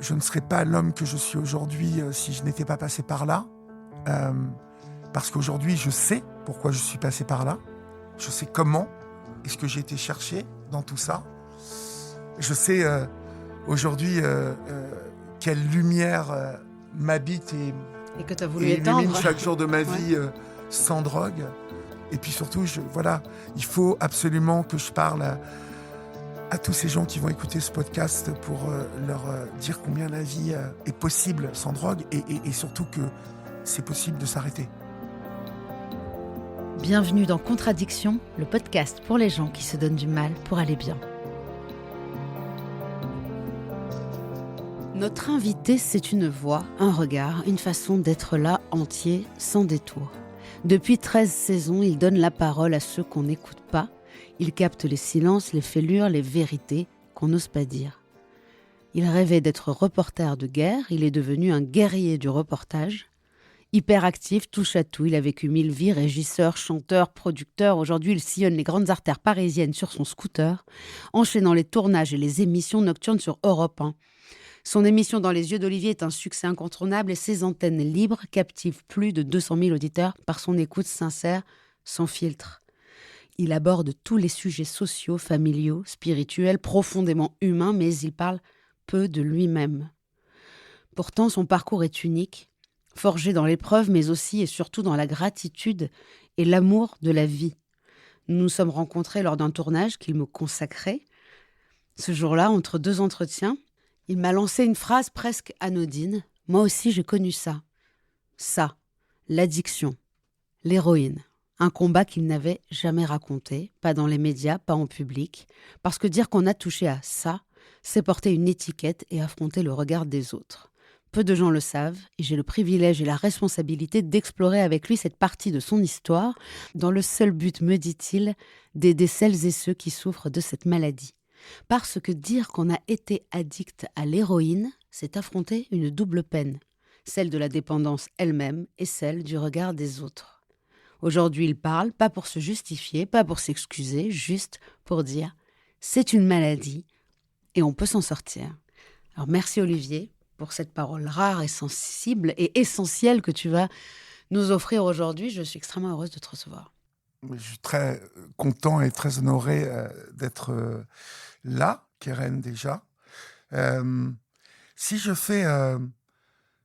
je ne serais pas l'homme que je suis aujourd'hui si je n'étais pas passé par là. Parce qu'aujourd'hui, je sais pourquoi je suis passé par là. Je sais comment est-ce que j'ai été chercher dans tout ça. Je sais aujourd'hui quelle lumière m'habite et que tu as voulu et illumine éteindre chaque jour de ma vie sans drogue. Et puis surtout, il faut absolument que je parle à tous ces gens qui vont écouter ce podcast pour leur dire combien la vie est possible sans drogue et surtout que c'est possible de s'arrêter. Bienvenue dans Contradiction, le podcast pour les gens qui se donnent du mal pour aller bien. Notre invité, c'est une voix, un regard, une façon d'être là entier, sans détour. Depuis 13 saisons, il donne la parole à ceux qu'on n'écoute pas. Il capte les silences, les fêlures, les vérités qu'on n'ose pas dire. Il rêvait d'être reporter de guerre, il est devenu un guerrier du reportage. Hyperactif, touche à tout, il a vécu 1000 vies, régisseur, chanteur, producteur. Aujourd'hui, il sillonne les grandes artères parisiennes sur son scooter, enchaînant les tournages et les émissions nocturnes sur Europe 1. Son émission Dans les yeux d'Olivier est un succès incontournable et ses antennes libres captivent plus de 200 000 auditeurs par son écoute sincère, sans filtre. Il aborde tous les sujets sociaux, familiaux, spirituels, profondément humains, mais il parle peu de lui-même. Pourtant, son parcours est unique, forgé dans l'épreuve, mais aussi et surtout dans la gratitude et l'amour de la vie. Nous nous sommes rencontrés lors d'un tournage qu'il me consacrait. Ce jour-là, entre deux entretiens, il m'a lancé une phrase presque anodine. Moi aussi, j'ai connu ça. Ça, l'addiction, l'héroïne. Un combat qu'il n'avait jamais raconté, pas dans les médias, pas en public. Parce que dire qu'on a touché à ça, c'est porter une étiquette et affronter le regard des autres. Peu de gens le savent, et j'ai le privilège et la responsabilité d'explorer avec lui cette partie de son histoire, dans le seul but, me dit-il, d'aider celles et ceux qui souffrent de cette maladie. Parce que dire qu'on a été addict à l'héroïne, c'est affronter une double peine, celle de la dépendance elle-même et celle du regard des autres. Aujourd'hui, il parle, pas pour se justifier, pas pour s'excuser, juste pour dire « c'est une maladie et on peut s'en sortir ». Alors merci Olivier pour cette parole rare et sensible et essentielle que tu vas nous offrir aujourd'hui. Je suis extrêmement heureuse de te recevoir. Je suis très content et très honoré d'être là, Keren déjà. Si je fais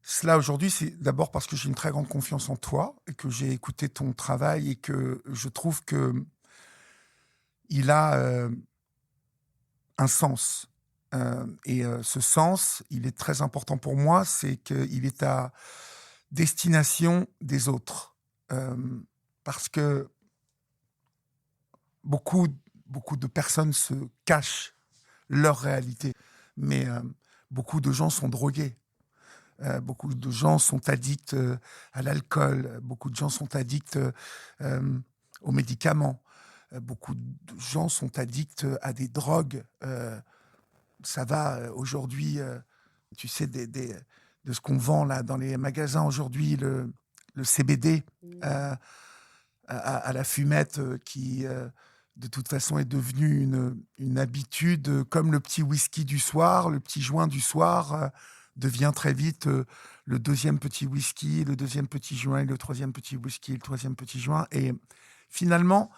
cela aujourd'hui, c'est d'abord parce que j'ai une très grande confiance en toi et que j'ai écouté ton travail et que je trouve que il a un sens. Ce sens, il est très important pour moi, c'est qu'il est à destination des autres. Parce que beaucoup de personnes se cachent leur réalité, mais beaucoup de gens sont drogués. Beaucoup de gens sont addicts à l'alcool, beaucoup de gens sont addicts aux médicaments, beaucoup de gens sont addicts à des drogues. Ça va aujourd'hui, tu sais, de ce qu'on vend là dans les magasins aujourd'hui, le CBD à la fumette qui, de toute façon, est devenue une habitude, comme le petit whisky du soir, le petit joint du soir devient très vite le deuxième petit whisky, le deuxième petit joint, et le troisième petit whisky, le troisième petit joint. Et finalement,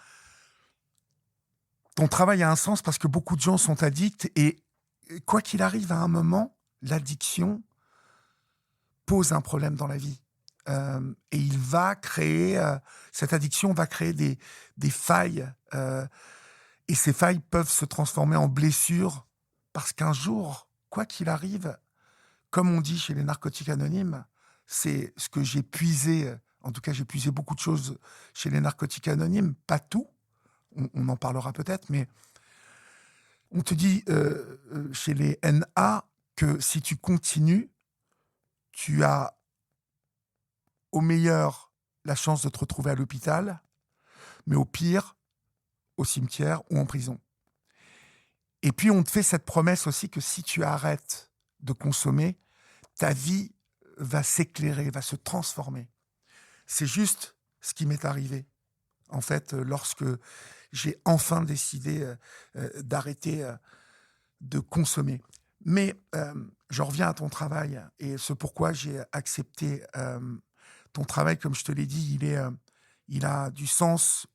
ton travail a un sens parce que beaucoup de gens sont addicts et quoi qu'il arrive, à un moment, l'addiction pose un problème dans la vie. Et il va créer, cette addiction va créer des failles. Et ces failles peuvent se transformer en blessures parce qu'un jour, quoi qu'il arrive, comme on dit chez les narcotiques anonymes, c'est ce que j'ai puisé, en tout cas j'ai puisé beaucoup de choses chez les narcotiques anonymes, pas tout, on en parlera peut-être, mais on te dit chez les NA que si tu continues, tu as au meilleur la chance de te retrouver à l'hôpital, mais au pire, au cimetière ou en prison. Et puis on te fait cette promesse aussi que si tu arrêtes de consommer, ta vie va s'éclairer, va se transformer. C'est juste ce qui m'est arrivé. En fait, lorsque j'ai enfin décidé d'arrêter de consommer. Mais j'en reviens à ton travail et ce pourquoi j'ai accepté ton travail, comme je te l'ai dit, il a du sens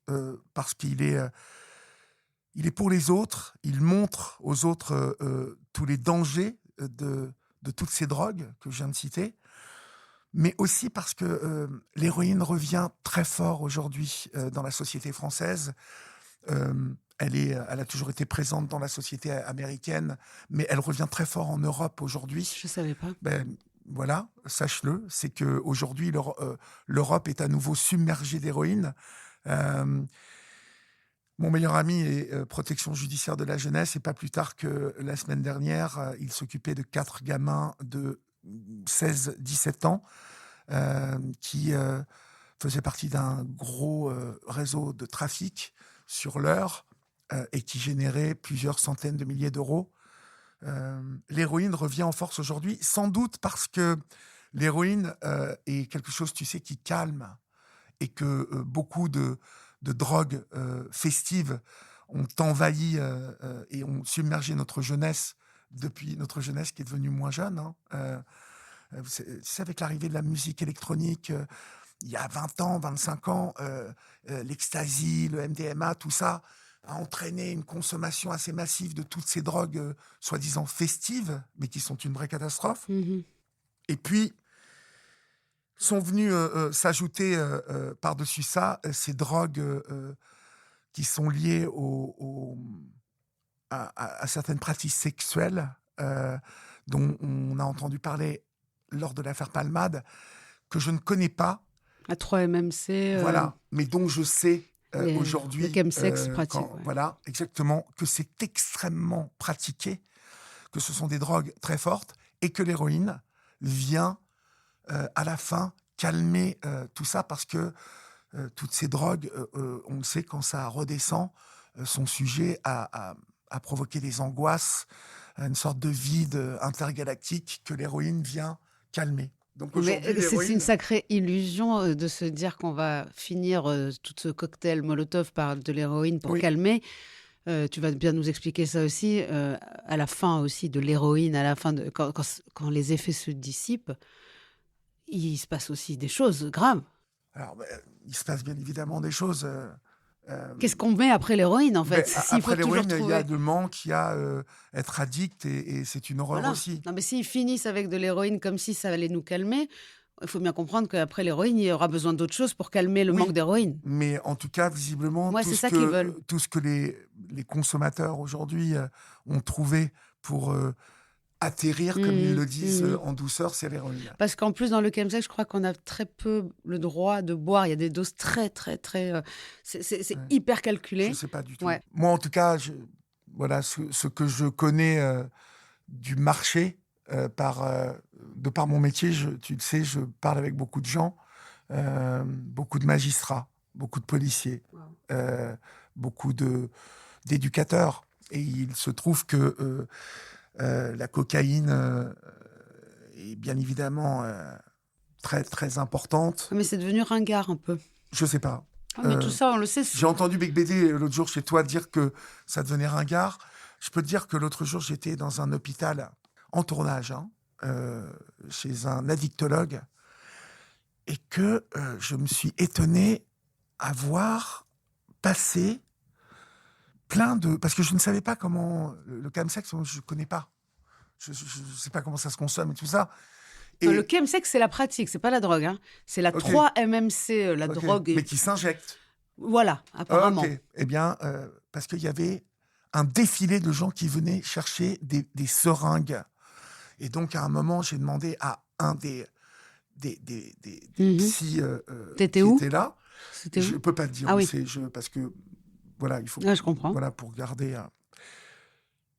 parce il est pour les autres, il montre aux autres tous les dangers de toutes ces drogues que je viens de citer, mais aussi parce que l'héroïne revient très fort aujourd'hui dans la société française. Elle a toujours été présente dans la société américaine, mais elle revient très fort en Europe aujourd'hui. Je savais pas. Voilà, sache-le, c'est qu'aujourd'hui, l'Europe est à nouveau submergée d'héroïne. Mon meilleur ami est protection judiciaire de la jeunesse, et pas plus tard que la semaine dernière, il s'occupait de 4 gamins de 16-17 ans qui faisaient partie d'un gros réseau de trafic sur l'heure et qui générait plusieurs centaines de milliers d'euros. L'héroïne revient en force aujourd'hui, sans doute parce que l'héroïne est quelque chose, tu sais, qui calme, et que beaucoup de drogues festives ont envahi et ont submergé notre jeunesse, depuis notre jeunesse qui est devenue moins jeune. C'est avec l'arrivée de la musique électronique, il y a 20 ans, 25 ans, l'ecstasy, le MDMA, tout ça a entraîné une consommation assez massive de toutes ces drogues soi-disant festives, mais qui sont une vraie catastrophe. Et puis, sont venus s'ajouter par-dessus ça ces drogues qui sont liées à certaines pratiques sexuelles dont on a entendu parler lors de l'affaire Palmade, que je ne connais pas. À 3-MMC. Voilà, mais dont je sais aujourd'hui... Le chemsex pratique. Voilà, exactement, que c'est extrêmement pratiqué, que ce sont des drogues très fortes, et que l'héroïne vient à la fin calmer tout ça, parce que toutes ces drogues, on le sait, quand ça redescend, sont sujets à provoquer des angoisses, une sorte de vide intergalactique que l'héroïne vient calmer. Donc c'est une sacrée illusion de se dire qu'on va finir tout ce cocktail Molotov par de l'héroïne pour calmer. Tu vas bien nous expliquer ça aussi. À la fin aussi de l'héroïne, à la fin quand les effets se dissipent, il se passe aussi des choses graves. Alors, il se passe bien évidemment des choses. Qu'est-ce qu'on met après l'héroïne, en fait? Après l'héroïne, il y a le manque, il y a être addict, et c'est une horreur aussi. Non, mais s'ils finissent avec de l'héroïne comme si ça allait nous calmer, il faut bien comprendre qu'après l'héroïne, il y aura besoin d'autre chose pour calmer le manque d'héroïne. Mais en tout cas, visiblement, tout ce que les consommateurs aujourd'hui ont trouvé pour atterrir, comme ils le disent en douceur, c'est l'héroïne. Parce qu'en plus, dans le chemsex, je crois qu'on a très peu le droit de boire. Il y a des doses très, très, très... c'est hyper calculé. Je ne sais pas du tout. Ouais. Moi, en tout cas, voilà ce que je connais du marché, de par mon métier, tu le sais, je parle avec beaucoup de gens, beaucoup de magistrats, beaucoup de policiers, beaucoup d'éducateurs. Et il se trouve que... la cocaïne est bien évidemment très, très importante. Mais c'est devenu ringard un peu. Je sais pas. Mais tout ça, on le sait. J'ai entendu Big BD l'autre jour chez toi dire que ça devenait ringard. Je peux te dire que l'autre jour, j'étais dans un hôpital en tournage, chez un addictologue, et que je me suis étonné à voir passer plein de... Parce que je ne savais pas comment... Le chemsex, je ne connais pas. Je ne sais pas comment ça se consomme et tout ça. Et... Non, le chemsex, c'est la pratique, c'est pas la drogue. Hein. C'est la 3-MMC, la drogue. Mais qui s'injecte. Voilà, apparemment. Eh bien, parce qu'il y avait un défilé de gens qui venaient chercher des seringues. Et donc, à un moment, j'ai demandé à un des psy qui était là. Je ne peux pas te dire où c'est, parce que... Voilà, il faut. Je comprends. Voilà, pour garder.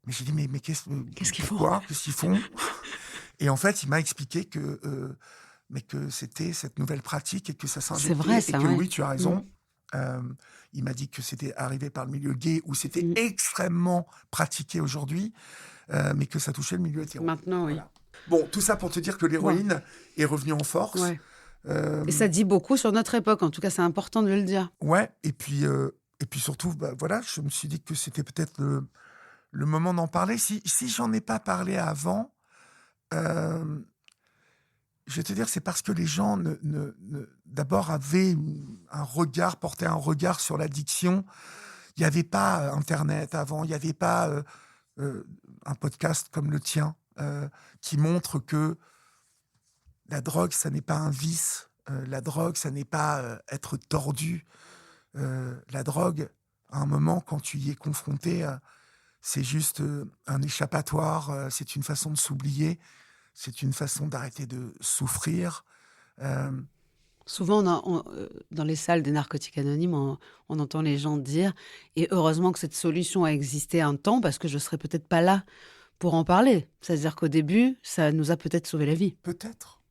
Mais j'ai dit, mais qu'est-ce qu'ils font? Qu'est-ce qu'ils font? Et en fait, il m'a expliqué que c'était cette nouvelle pratique et que ça s'injectait. C'est vrai, ça. Et que oui, tu as raison. Il m'a dit que c'était arrivé par le milieu gay, où c'était extrêmement pratiqué aujourd'hui, mais que ça touchait le milieu hétéro. Maintenant, oui. Voilà. Bon, tout ça pour te dire que l'héroïne est revenue en force. Ouais. Et ça dit beaucoup sur notre époque. En tout cas, c'est important de le dire. Ouais. Et puis surtout, voilà, je me suis dit que c'était peut-être le moment d'en parler. Si j'en ai pas parlé avant, euh, je vais te dire, c'est parce que les gens d'abord portaient un regard sur l'addiction. Il n'y avait pas Internet avant, il n'y avait pas un podcast comme le tien qui montre que la drogue, ça n'est pas un vice. La drogue, ça n'est pas être tordu. La drogue, à un moment, quand tu y es confronté, c'est juste un échappatoire, c'est une façon de s'oublier, c'est une façon d'arrêter de souffrir. Euh, Souvent, dans les salles des narcotiques anonymes, on entend les gens dire « Et heureusement que cette solution a existé un temps, parce que je ne serais peut-être pas là pour en parler. » C'est-à-dire qu'au début, ça nous a peut-être sauvé la vie. Peut-être.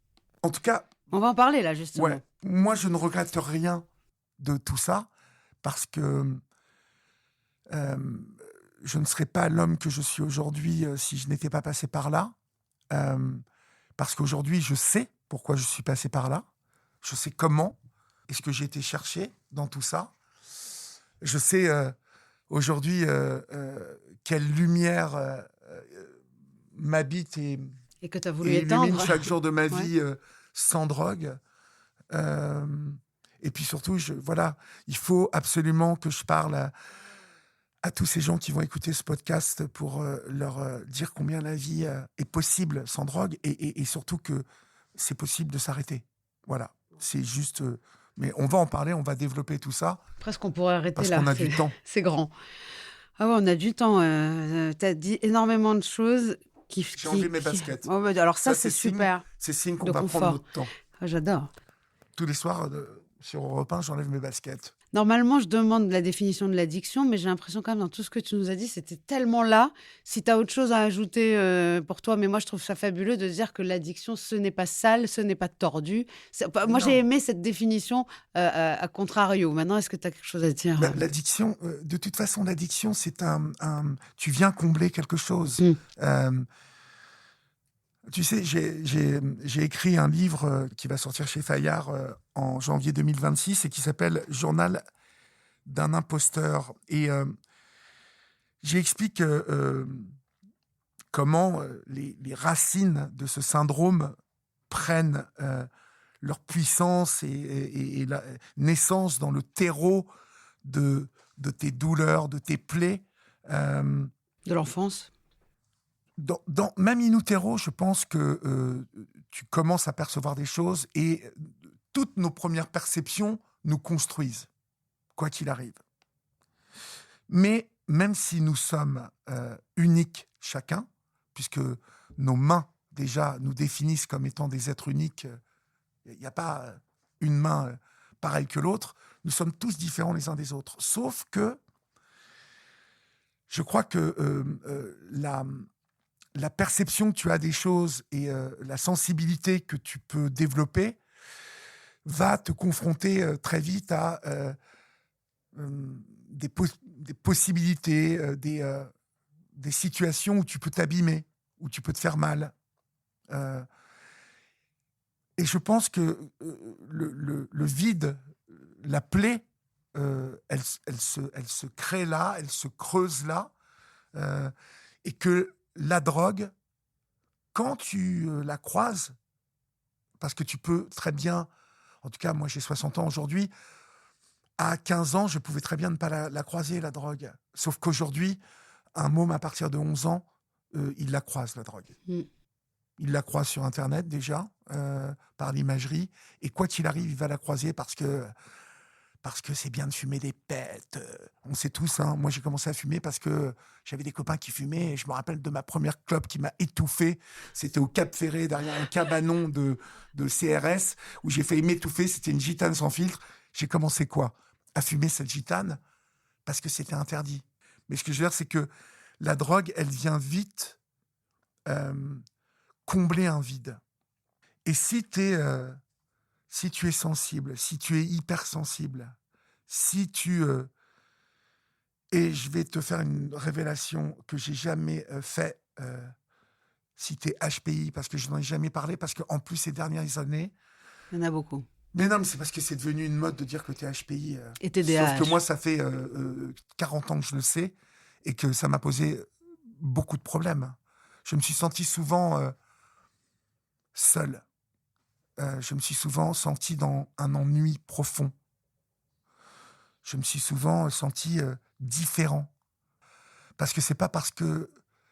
En tout cas, On va en parler là, justement. ouais, moi, je ne regrette rien de tout ça, parce que je ne serais pas l'homme que je suis aujourd'hui si je n'étais pas passé par là. Parce qu'aujourd'hui, je sais pourquoi je suis passé par là. Je sais comment est-ce que j'ai été chercher dans tout ça. Je sais aujourd'hui quelle lumière m'habite et que tu as voulu illumine éteindre. chaque jour de ma vie Ouais. sans drogue. Et puis surtout, voilà, il faut absolument que je parle à tous ces gens qui vont écouter ce podcast pour leur dire combien la vie est possible sans drogue et surtout que c'est possible de s'arrêter. Voilà, c'est juste... mais on va en parler, on va développer tout ça. Presque on pourrait arrêter parce là. Parce qu'on a du temps. C'est grand. Ah ouais, on a du temps. Tu as dit énormément de choses. J'ai enlevé mes baskets. Oh, bah, alors ça c'est super. C'est signe qu'on de va confort. prendre notre temps. Ah, j'adore. Tous les soirs, sur Europe 1, j'enlève mes baskets. Normalement, je demande la définition de l'addiction, mais j'ai l'impression quand même dans tout ce que tu nous as dit, c'était tellement là. Si tu as autre chose à ajouter pour toi, mais moi je trouve ça fabuleux de dire que l'addiction, ce n'est pas sale, ce n'est pas tordu. Moi j'ai aimé cette définition à contrario. Maintenant, est-ce que tu as quelque chose à dire? L'addiction, de toute façon, l'addiction, c'est tu viens combler quelque chose. Tu sais, j'ai écrit un livre qui va sortir chez Fayard en janvier 2026 et qui s'appelle « Journal d'un imposteur ». Et j'explique comment les racines de ce syndrome prennent leur puissance et la naissance dans le terreau de tes douleurs, de tes plaies. De l'enfance. Même in utero, je pense que tu commences à percevoir des choses et toutes nos premières perceptions nous construisent, quoi qu'il arrive. Mais même si nous sommes uniques chacun, puisque nos mains déjà nous définissent comme étant des êtres uniques, il n'y a pas une main pareille que l'autre, nous sommes tous différents les uns des autres. Sauf que je crois que la perception que tu as des choses et la sensibilité que tu peux développer va te confronter très vite à des possibilités, des situations où tu peux t'abîmer, où tu peux te faire mal. Et je pense que le vide, la plaie, elle se crée là, elle se creuse là, et que la drogue, quand tu la croises, parce que tu peux très bien, en tout cas moi j'ai 60 ans aujourd'hui, à 15 ans je pouvais très bien ne pas la croiser la drogue, sauf qu'aujourd'hui un môme à partir de 11 ans il la croise la drogue. Il la croise sur internet déjà, par l'imagerie, et quoi qu'il arrive il va la croiser parce que c'est bien de fumer des pètes. On sait tous, hein. Moi, j'ai commencé à fumer parce que j'avais des copains qui fumaient. Et je me rappelle de ma première clope qui m'a étouffé. C'était au Cap Ferré, derrière un cabanon de CRS, où j'ai failli m'étouffer. C'était une gitane sans filtre. J'ai commencé quoi? À fumer cette gitane parce que c'était interdit. Mais ce que je veux dire, c'est que la drogue, elle vient vite combler un vide. Et si tu es sensible, si tu es hypersensible, si tu... et je vais te faire une révélation que j'ai jamais fait, si tu es HPI, parce que je n'en ai jamais parlé, parce qu'en plus, ces dernières années... Il y en a beaucoup. Mais non, mais c'est parce que c'est devenu une mode de dire que tu es HPI. Et TDAH. Sauf que moi, ça fait 40 ans que je le sais, et que ça m'a posé beaucoup de problèmes. Je me suis senti souvent seul. Je me suis souvent senti dans un ennui profond. Je me suis souvent senti différent. Parce que c'est pas parce que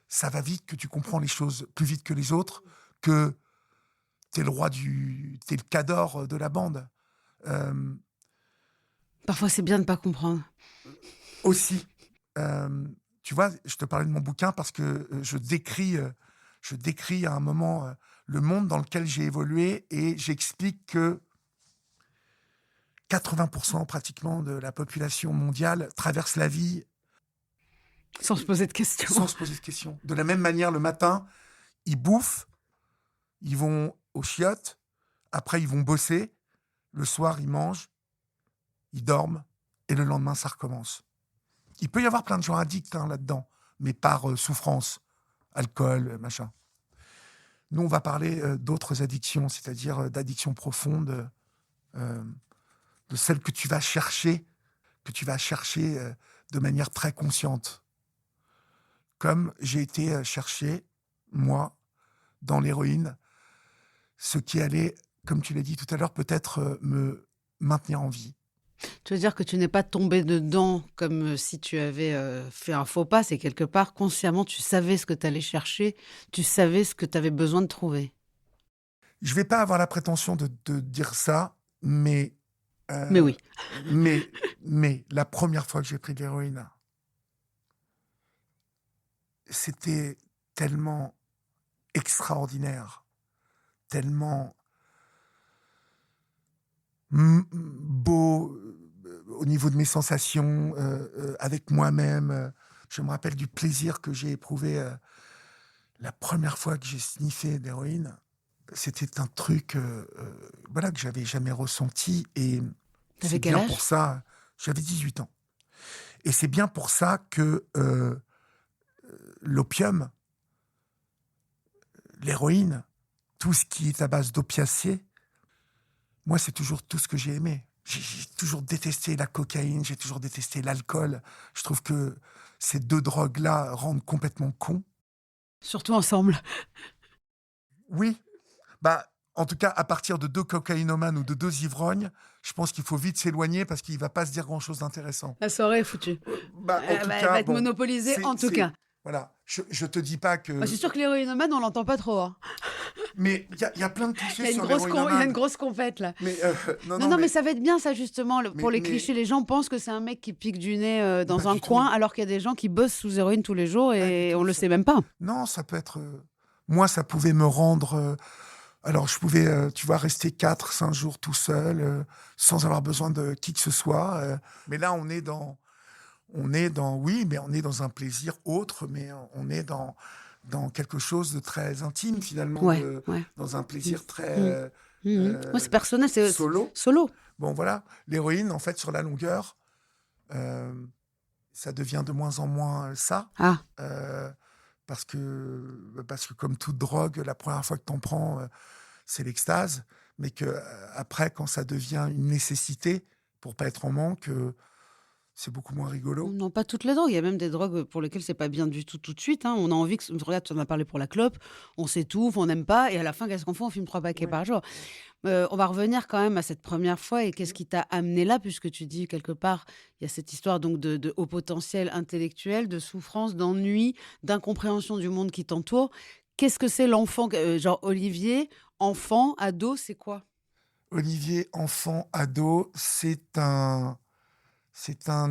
ça va vite que tu comprends les choses plus vite que les autres, que t'es t'es le cador de la bande. Euh, Parfois, c'est bien de ne pas comprendre. Aussi, tu vois, je te parlais de mon bouquin parce que je décris à un moment le monde dans lequel j'ai évolué et j'explique que 80% pratiquement de la population mondiale traverse la vie Sans se poser de questions. sans se poser de questions. De la même manière, le matin, ils bouffent, ils vont aux chiottes, après ils vont bosser, le soir ils mangent, ils dorment et le lendemain ça recommence. Il peut y avoir plein de gens addicts là-dedans, mais par souffrance, alcool, machin. Nous, on va parler d'autres addictions, c'est-à-dire d'addictions profondes, euh, de celles que tu vas chercher de manière très consciente. Comme j'ai été chercher, moi, dans l'héroïne, ce qui allait, comme tu l'as dit tout à l'heure, peut-être me maintenir en vie. Tu veux dire que tu n'es pas tombé dedans comme si tu avais fait un faux pas, c'est quelque part, consciemment, tu savais ce que tu allais chercher, tu savais ce que tu avais besoin de trouver. Je vais pas avoir la prétention de dire ça, mais Mais oui. mais la première fois que j'ai pris de l'héroïne, c'était tellement extraordinaire, tellement beau au niveau de mes sensations avec moi-même. Je me rappelle du plaisir que j'ai éprouvé la première fois que j'ai sniffé d'héroïne. C'était un truc voilà, que j'avais jamais ressenti et T'avais c'est quel bien âge? pour ça. J'avais 18 ans. Et c'est bien pour ça que l'opium, l'héroïne, tout ce qui est à base d'opiacés, moi, c'est toujours tout ce que j'ai aimé. J'ai toujours détesté la cocaïne, j'ai toujours détesté l'alcool. Je trouve que ces deux drogues-là rendent complètement con. Surtout ensemble. Oui, bah, en tout cas, à partir de deux cocaïnomanes ou de deux ivrognes, je pense qu'il faut vite s'éloigner parce qu'il ne va pas se dire grand-chose d'intéressant. La soirée est foutue. Bah, en tout Elle va cas, être bon, monopolisée en tout cas. voilà, je te dis pas Bah, que... c'est sûr que l'héroïnomane, on l'entend pas trop. Hein. Mais il y a plein de Il y clichés a une sur grosse, il y a une l'héroïnomane. grosse compète là. Mais non, Non, non, non, mais mais, ça va être bien ça justement. Pour les mais clichés, les gens pensent que c'est un mec qui pique du nez pas dans un du coin, tout. alors qu'il y a des gens qui bossent sous héroïne tous les jours Pas du et on tout. le sait même pas. Non, ça peut être... moi, ça pouvait me rendre... alors, je pouvais, tu vois, rester 4, 5 jours tout seul, sans avoir besoin de qui que ce soit. Mais là, oui, mais on est dans un plaisir autre, mais on est dans quelque chose de très intime, finalement, Ouais, ouais. dans un plaisir très Mmh. Mmh. Ouais, c'est personnel, c'est solo. solo. Bon, voilà. L'héroïne, en fait, sur la longueur, euh, ça devient de moins en moins ça. Ah, euh, parce que comme toute drogue, la première fois que tu en prends, c'est l'extase, mais que après, quand ça devient une nécessité pour pas être en manque, c'est beaucoup moins rigolo. non, pas toutes les drogues. Il y a même des drogues pour lesquelles c'est pas bien du tout tout de suite. Hein. On a envie que. Regarde, tu en as parlé pour la clope. On s'étouffe, on n'aime pas. Et à la fin, qu'est-ce qu'on fait? On fume 3 paquets Ouais. par jour. On va revenir quand même à cette première fois et qu'est-ce qui t'a amené là, puisque tu dis quelque part, il y a cette histoire donc de haut potentiel intellectuel, de souffrance, d'ennui, d'incompréhension du monde qui t'entoure. Qu'est-ce que c'est l'enfant, genre Olivier, enfant, ado, c'est quoi? Olivier, enfant, ado, c'est un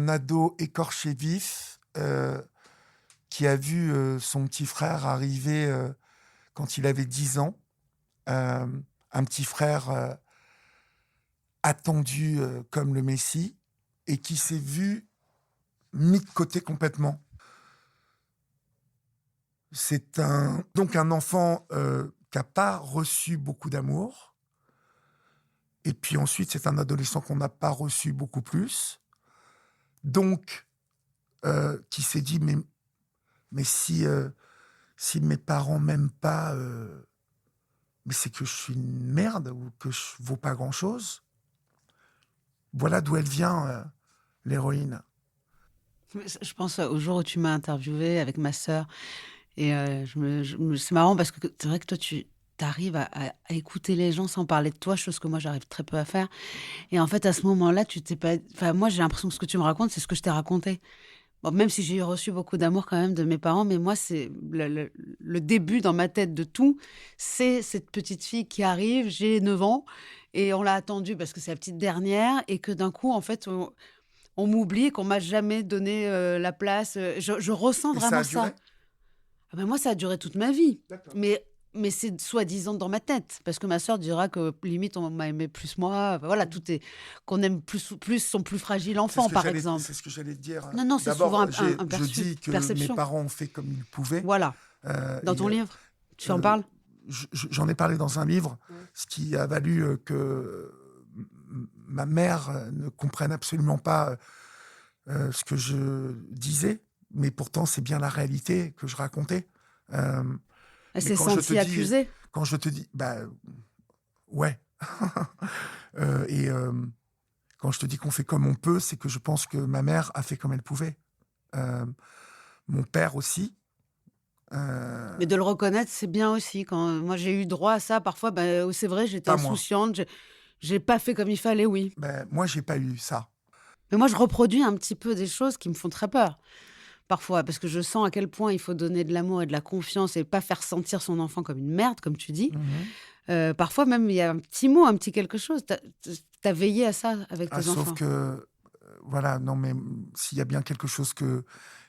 ado écorché vif qui a vu son petit frère arriver quand il avait 10 ans. Euh, un petit frère attendu comme le Messie et qui s'est vu mis de côté complètement. C'est donc un enfant qui n'a pas reçu beaucoup d'amour. Et puis ensuite, c'est un adolescent qu'on n'a pas reçu beaucoup plus. Donc, qui s'est dit, mais si mes parents m'aiment pas, mais c'est que je suis une merde ou que je vaux pas grand-chose. Voilà d'où elle vient, l'héroïne. Je pense au jour où tu m'as interviewée avec ma sœur. Et c'est marrant parce que c'est vrai que toi, tu arrives à écouter les gens sans parler de toi, chose que moi, j'arrive très peu à faire. Et en fait, à ce moment-là, tu t'es pas. Enfin, moi, j'ai l'impression que ce que tu me racontes, c'est ce que je t'ai raconté. Bon, même si j'ai reçu beaucoup d'amour quand même de mes parents, mais moi, c'est le début dans ma tête de tout. C'est cette petite fille qui arrive, j'ai 9 ans, et on l'a attendue parce que c'est la petite dernière, et que d'un coup, en fait, on m'oublie et qu'on m'a jamais donné la place. Je ressens Et ça vraiment a duré? ça. Ah ben moi, ça a duré toute ma vie. D'accord. Mais c'est soi-disant dans ma tête. Parce que ma sœur dira que limite, on m'a aimé plus moi. Enfin, voilà, tout est. Qu'on aime plus son plus fragile enfant, par exemple. C'est ce que j'allais te dire. Non, non, c'est souvent D'abord, un je dis que mes perception. parents ont fait comme ils pouvaient. Voilà. Dans Et ton livre, tu en euh, parles? j'en ai parlé dans un livre, ce qui a valu que ma mère ne comprenne absolument pas ce que je disais, mais pourtant c'est bien la réalité que je racontais. Euh, Elle mais s'est sentie accusée? quand je te dis, bah ouais. Et quand je te dis qu'on fait comme on peut, c'est que je pense que ma mère a fait comme elle pouvait. Euh, Mon père aussi. Mais de le reconnaître, c'est bien aussi. Quand moi, j'ai eu droit à ça, parfois, ben, c'est vrai, j'étais Pas moi. insouciante, j'ai pas fait comme il fallait, oui. Ben, moi, j'ai pas eu ça. Mais moi, je reproduis un petit peu des choses qui me font très peur. Parfois, parce que je sens à quel point il faut donner de l'amour et de la confiance et pas faire sentir son enfant comme une merde, comme tu dis. Mhm. Parfois même, il y a un petit mot, un petit quelque chose. T'as veillé à ça avec Ah, tes sauf enfants. que, voilà, non, mais s'il y a bien quelque chose que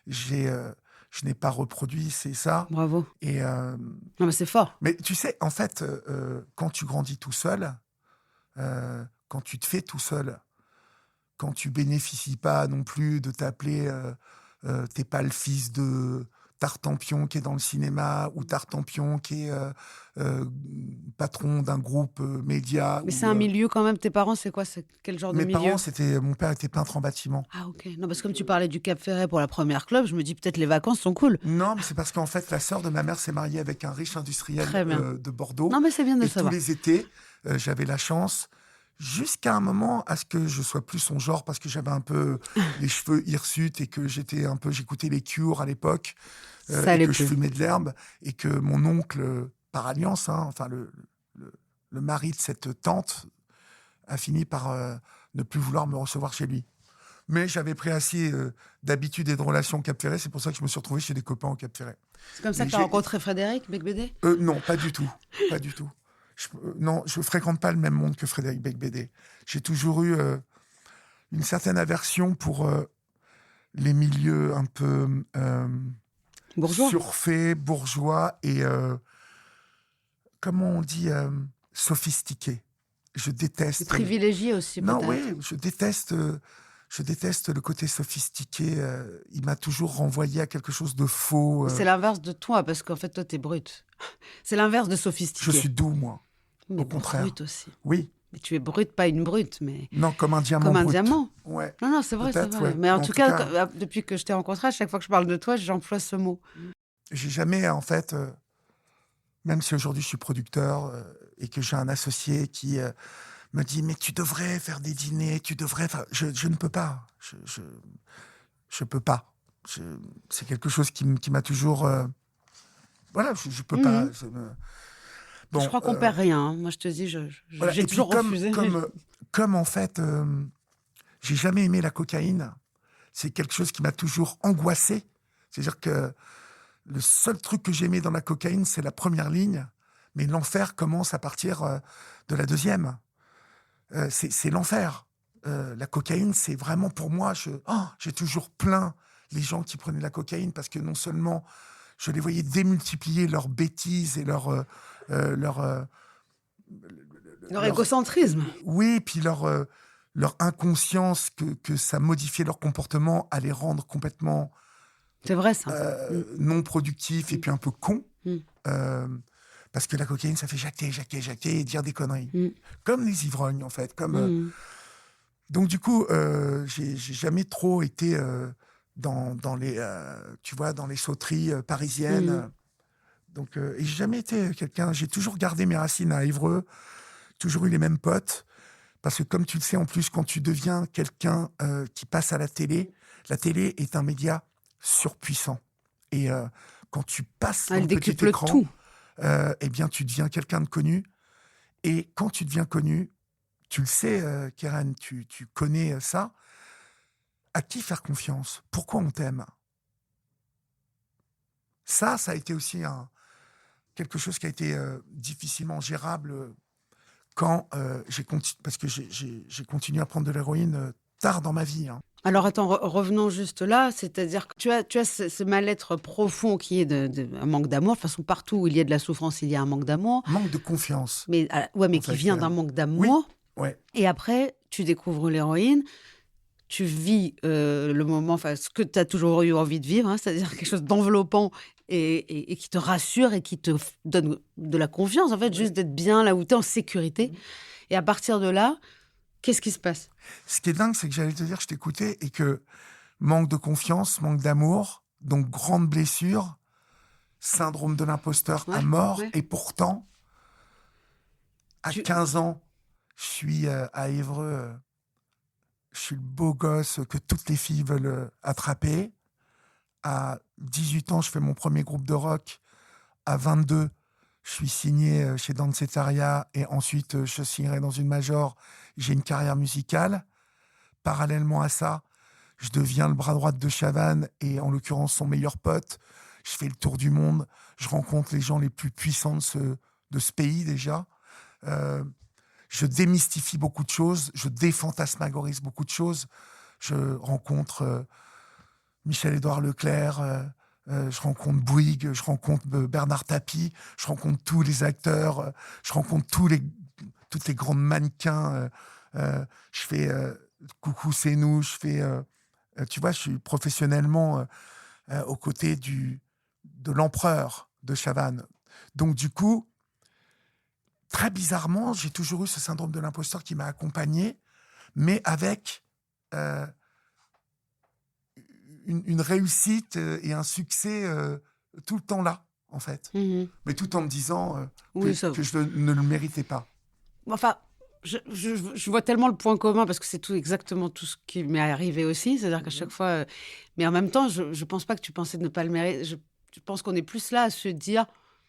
j'ai, je n'ai pas reproduit, c'est ça. Bravo. Et, Non, mais c'est fort. mais tu sais, en fait, quand tu grandis tout seul, quand tu te fais tout seul, quand tu bénéficies pas non plus de t'appeler, t'es pas le fils de Tartampion qui est dans le cinéma ou Tartampion qui est euh, patron d'un groupe média. Mais c'est Ou, un milieu quand même. Tes parents, c'est quoi? C'est quel genre de mes milieu? parents, mon père était peintre en bâtiment. Ah, ok. Non, parce que comme tu parlais du Cap Ferret pour la première club, je me dis peut-être les vacances sont cool. Non, mais c'est parce qu'en fait, la sœur de ma mère s'est mariée avec un riche industriel Très bien. de Bordeaux. Non, mais c'est bien de le Et tous savoir. les étés, j'avais la chance, jusqu'à un moment, à ce que je sois plus son genre, parce que j'avais un peu les cheveux hirsutes et que j'écoutais les Cure à l'époque, Ça et allait que je plus. fumais de l'herbe, et que mon oncle, par alliance, hein, enfin le mari de cette tante, a fini par ne plus vouloir me recevoir chez lui. Mais j'avais pris assez d'habitude et de relations au Cap Ferret, c'est pour ça que je me suis retrouvé chez des copains au Cap Ferret. C'est comme ça Et que tu as rencontré Frédéric Becbédé? non, pas du tout. Pas du tout. Non, je fréquente pas le même monde que Frédéric Becbédé. J'ai toujours eu une certaine aversion pour les milieux un peu Bourgeois. surfaits, bourgeois et, comment on dit, sophistiqués. Je Et déteste. privilégié aussi, Non, peut-être. oui, je déteste le côté sophistiqué. Il m'a toujours renvoyé à quelque chose de faux. C'est l'inverse de toi, parce qu'en fait, toi, t'es brute. C'est l'inverse de Je sophistiqué. suis doux, moi. Mais au contraire. brute aussi. Oui. Mais tu es brute, pas une brute, mais Non, comme un diamant comme un brut. diamant. Ouais. Non, non, c'est vrai, c'est Peut-être, vrai. ouais. Mais en En tout tout cas, cas- depuis que je t'ai rencontré, à chaque fois que je parle de toi, j'emploie ce mot. J'ai jamais, en fait, même si aujourd'hui je suis producteur et que j'ai un associé qui me dit mais tu devrais faire des dîners, tu devrais. Enfin, je ne peux pas. Je peux pas. C'est quelque chose qui m'a toujours. Voilà, je peux pas. Mhm. Bon, Je crois qu'on perd rien, hein. Moi, je te dis, voilà. j'ai Et puis toujours refusé. comme en fait, j'ai jamais aimé la cocaïne. C'est quelque chose qui m'a toujours angoissé. C'est-à-dire que le seul truc que j'aimais dans la cocaïne, c'est la première ligne, mais l'enfer commence à partir de la deuxième. C'est l'enfer. La cocaïne, c'est vraiment pour moi, j'ai toujours plaint les gens qui prenaient la cocaïne parce que non seulement je les voyais démultiplier leurs bêtises et leur Leur égocentrisme. oui, puis leur inconscience que ça modifiait leur comportement à les rendre complètement C'est vrai, ça. non productifs et puis un peu cons. Mm. Parce que la cocaïne, ça fait jacter et dire des conneries. Mm. Comme les ivrognes, en fait. Mm. Donc, du coup, j'ai jamais trop été dans les, tu vois, dans les sauteries parisiennes. Mm. Donc, et j'ai jamais été quelqu'un... J'ai toujours gardé mes racines à Évreux, toujours eu les mêmes potes. Parce que comme tu le sais, en plus, quand tu deviens quelqu'un qui passe à la télé, La télé est un média surpuissant. Et quand tu passes dans Elle le petit décuple écran, tout. eh bien, tu deviens quelqu'un de connu. Et quand tu deviens connu, tu le sais, Kéran, tu connais ça. À qui faire confiance? Pourquoi on t'aime? Ça a été aussi quelque chose qui a été difficilement gérable quand parce que j'ai continué à prendre de l'héroïne tard dans ma vie. Hein. Alors attends, revenons juste là, c'est-à-dire que tu as ce mal-être profond qui est un manque d'amour. De toute façon, partout où il y a de la souffrance, il y a un manque d'amour. Manque de confiance. Mais, mais En qui fait, vient d'un manque oui, d'amour. ouais. Et après, tu découvres l'héroïne, tu vis le moment, ce que tu as toujours eu envie de vivre, hein, c'est-à-dire quelque chose d'enveloppant et qui te rassure et qui te donne de la confiance, en fait, juste d'être bien là où tu es en sécurité. Et à partir de là, qu'est-ce qui se passe? Ce qui est dingue, c'est que j'allais te dire, je t'écoutais, et que manque de confiance, manque d'amour, donc grande blessure, syndrome de l'imposteur à mort, et pourtant, à 15 ans, je suis à Évreux, je suis le beau gosse que toutes les filles veulent attraper. À 18 ans, je fais mon premier groupe de rock. À 22, je suis signé chez Dancetaria et ensuite je signerai dans une major. J'ai une carrière musicale. Parallèlement à ça, je deviens le bras droit de Chavannes et en l'occurrence son meilleur pote. Je fais le tour du monde. Je rencontre les gens les plus puissants de ce pays déjà. Je démystifie beaucoup de choses. Je défantasmagorise beaucoup de choses. Je rencontre Michel-Édouard Leclerc. Je rencontre Bouygues, je rencontre Bernard Tapie, je rencontre tous les acteurs, je rencontre toutes les grandes mannequins. Je fais Coucou c'est nous, je fais, tu vois, je suis professionnellement aux côtés de l'empereur de Chavannes. Donc du coup, très bizarrement, j'ai toujours eu ce syndrome de l'imposteur qui m'a accompagné, mais avec une réussite et un succès tout le temps là, en fait. Mais tout en me disant que je ne le méritais pas. Enfin, je vois tellement le point commun parce que c'est exactement tout ce qui m'est arrivé aussi. C'est-à-dire qu'à chaque fois... mais en même temps, je ne pense pas que tu pensais ne pas le mériter. Je pense qu'on est plus là à se dire,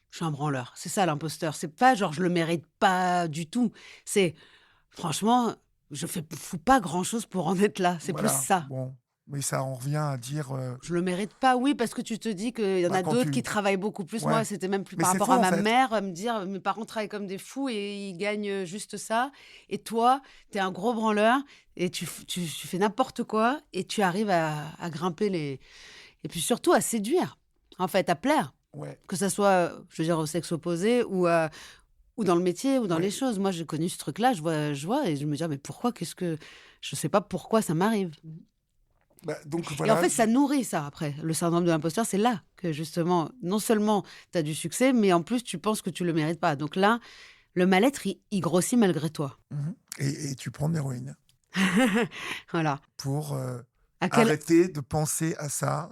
je suis un branleur. C'est ça l'imposteur. C'est pas genre, je le mérite pas du tout. C'est, franchement, je fous pas grand-chose pour en être là. C'est plus ça. Bon. Mais ça en revient à dire... Je le mérite pas, oui, parce que tu te dis qu'il y en a d'autres qui travaillent beaucoup plus. Moi, c'était même plus par rapport à ma mère, à me dire, mes parents travaillent comme des fous et ils gagnent juste ça. Et toi, t'es un gros branleur et tu fais n'importe quoi et tu arrives à grimper les... Et puis surtout à séduire, en fait, à plaire. Ouais. Que ça soit, je veux dire, au sexe opposé ou dans le métier ou dans les choses. Moi, j'ai connu ce truc-là, je vois et je me dis, mais pourquoi, je sais pas pourquoi ça m'arrive. Bah, donc, voilà. Et en fait, ça nourrit ça après. Le syndrome de l'imposteur, c'est là que justement, non seulement tu as du succès, mais en plus, tu penses que tu le mérites pas. Donc là, le mal-être, il grossit malgré toi. Et tu prends de l'héroïne. Voilà. Pour arrêter de penser à ça.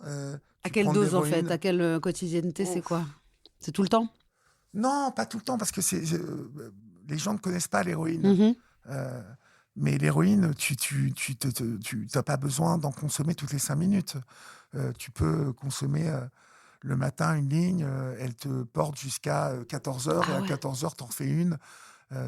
À quelle dose, en fait? À quelle quotidienneté? C'est quoi? C'est tout le temps? Non, pas tout le temps, parce que les gens ne connaissent pas l'héroïne. Mais l'héroïne, tu n'as pas besoin d'en consommer toutes les 5 minutes. Tu peux consommer le matin une ligne, elle te porte jusqu'à 14h, et à 14h, tu en refais une.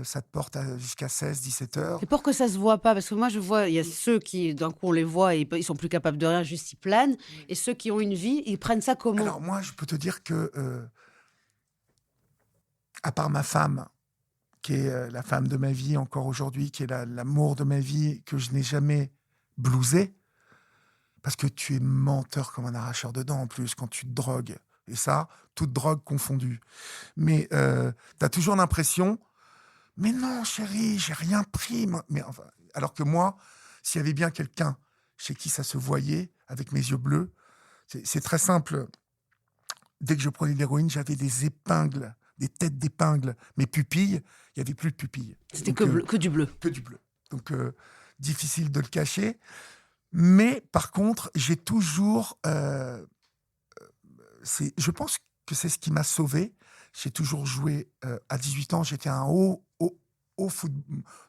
Ça te porte jusqu'à 16, 17h. Et pour que ça se voit pas, parce que moi je vois, il y a ceux qui, d'un coup on les voit et ils sont plus capables de rien, juste ils planent. Et ceux qui ont une vie, ils prennent ça comment? Alors moi, je peux te dire que, à part ma femme, qui est la femme de ma vie encore aujourd'hui, qui est l'amour de ma vie, que je n'ai jamais blousé, parce que tu es menteur comme un arracheur de dents en plus quand tu te drogues. Et ça, toute drogue confondue. Mais tu as toujours l'impression, mais non chérie, j'ai rien pris. Mais enfin, alors que moi, s'il y avait bien quelqu'un chez qui ça se voyait, avec mes yeux bleus, c'est très simple. Dès que je prenais de l'héroïne, j'avais des épingles, des têtes d'épingles. Mes pupilles, il n'y avait plus de pupilles. C'était que du bleu. Que du bleu. Donc, difficile de le cacher. Mais, par contre, j'ai toujours... je pense que c'est ce qui m'a sauvé. J'ai toujours joué... à 18 ans, j'étais à un haut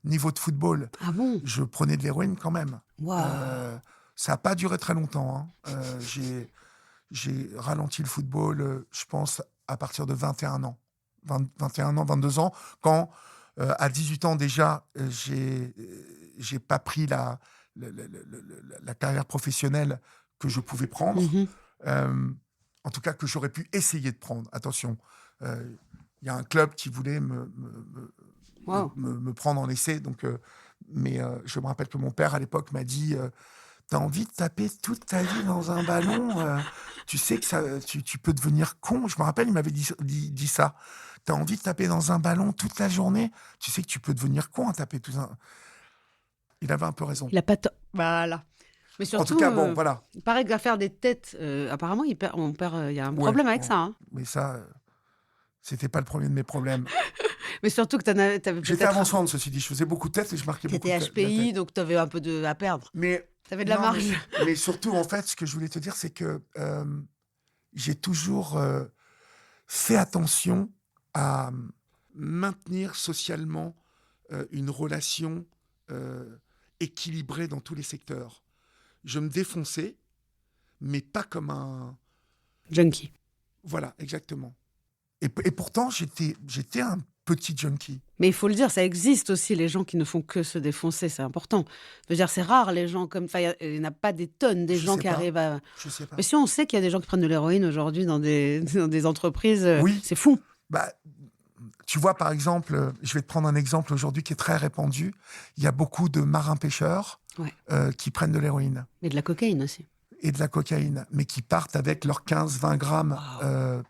niveau de football. Ah bon? Je prenais de l'héroïne quand même. Wow. Ça n'a pas duré très longtemps. Hein. J'ai ralenti le football, je pense, à partir de 21 ans. 21 ans, 22 ans, quand à 18 ans déjà, j'ai pas pris la carrière professionnelle que je pouvais prendre, Mhm. en tout cas que j'aurais pu essayer de prendre. Attention, il y a un club qui voulait Wow. me prendre en essai, donc, mais je me rappelle que mon père à l'époque m'a dit t'as envie de taper toute ta vie dans un ballon, tu sais que ça, tu peux devenir con. Je me rappelle, il m'avait dit ça. T'as envie de taper dans un ballon toute la journée, tu sais que tu peux devenir con à taper tout un. Il avait un peu raison. Il a pas tort. Voilà. Mais En tout surtout, cas, bon, voilà. il paraît que va faire des têtes. Apparemment, il y a un Ouais, problème avec bon. ça. Hein. Mais ça, c'était pas le premier de mes problèmes. Mais surtout que t'avais J'étais peut-être. avant-centre, ceci dit. Je faisais beaucoup de têtes et je marquais beaucoup T'étais de la tête. HPI, donc t'avais un peu à perdre. Mais T'avais de la non, marge. mais surtout, en fait, ce que je voulais te dire, c'est que j'ai toujours fait attention à maintenir socialement une relation équilibrée dans tous les secteurs. Je me défonçais, mais pas comme un... Junkie. Voilà, exactement. Et pourtant, j'étais un petit junkie. Mais il faut le dire, ça existe aussi, les gens qui ne font que se défoncer, c'est important. Je veux dire, c'est rare, les gens comme... Enfin, il n'y en a pas des tonnes, des Je gens sais qui pas. arrivent à... Je sais pas. Mais si on sait qu'il y a des gens qui prennent de l'héroïne aujourd'hui dans des entreprises, Oui. c'est fou. Bah, tu vois, par exemple, je vais te prendre un exemple aujourd'hui qui est très répandu. Il y a beaucoup de marins-pêcheurs Ouais. qui prennent de l'héroïne Et de la cocaïne aussi. et de la cocaïne, mais qui partent avec leurs 15-20 grammes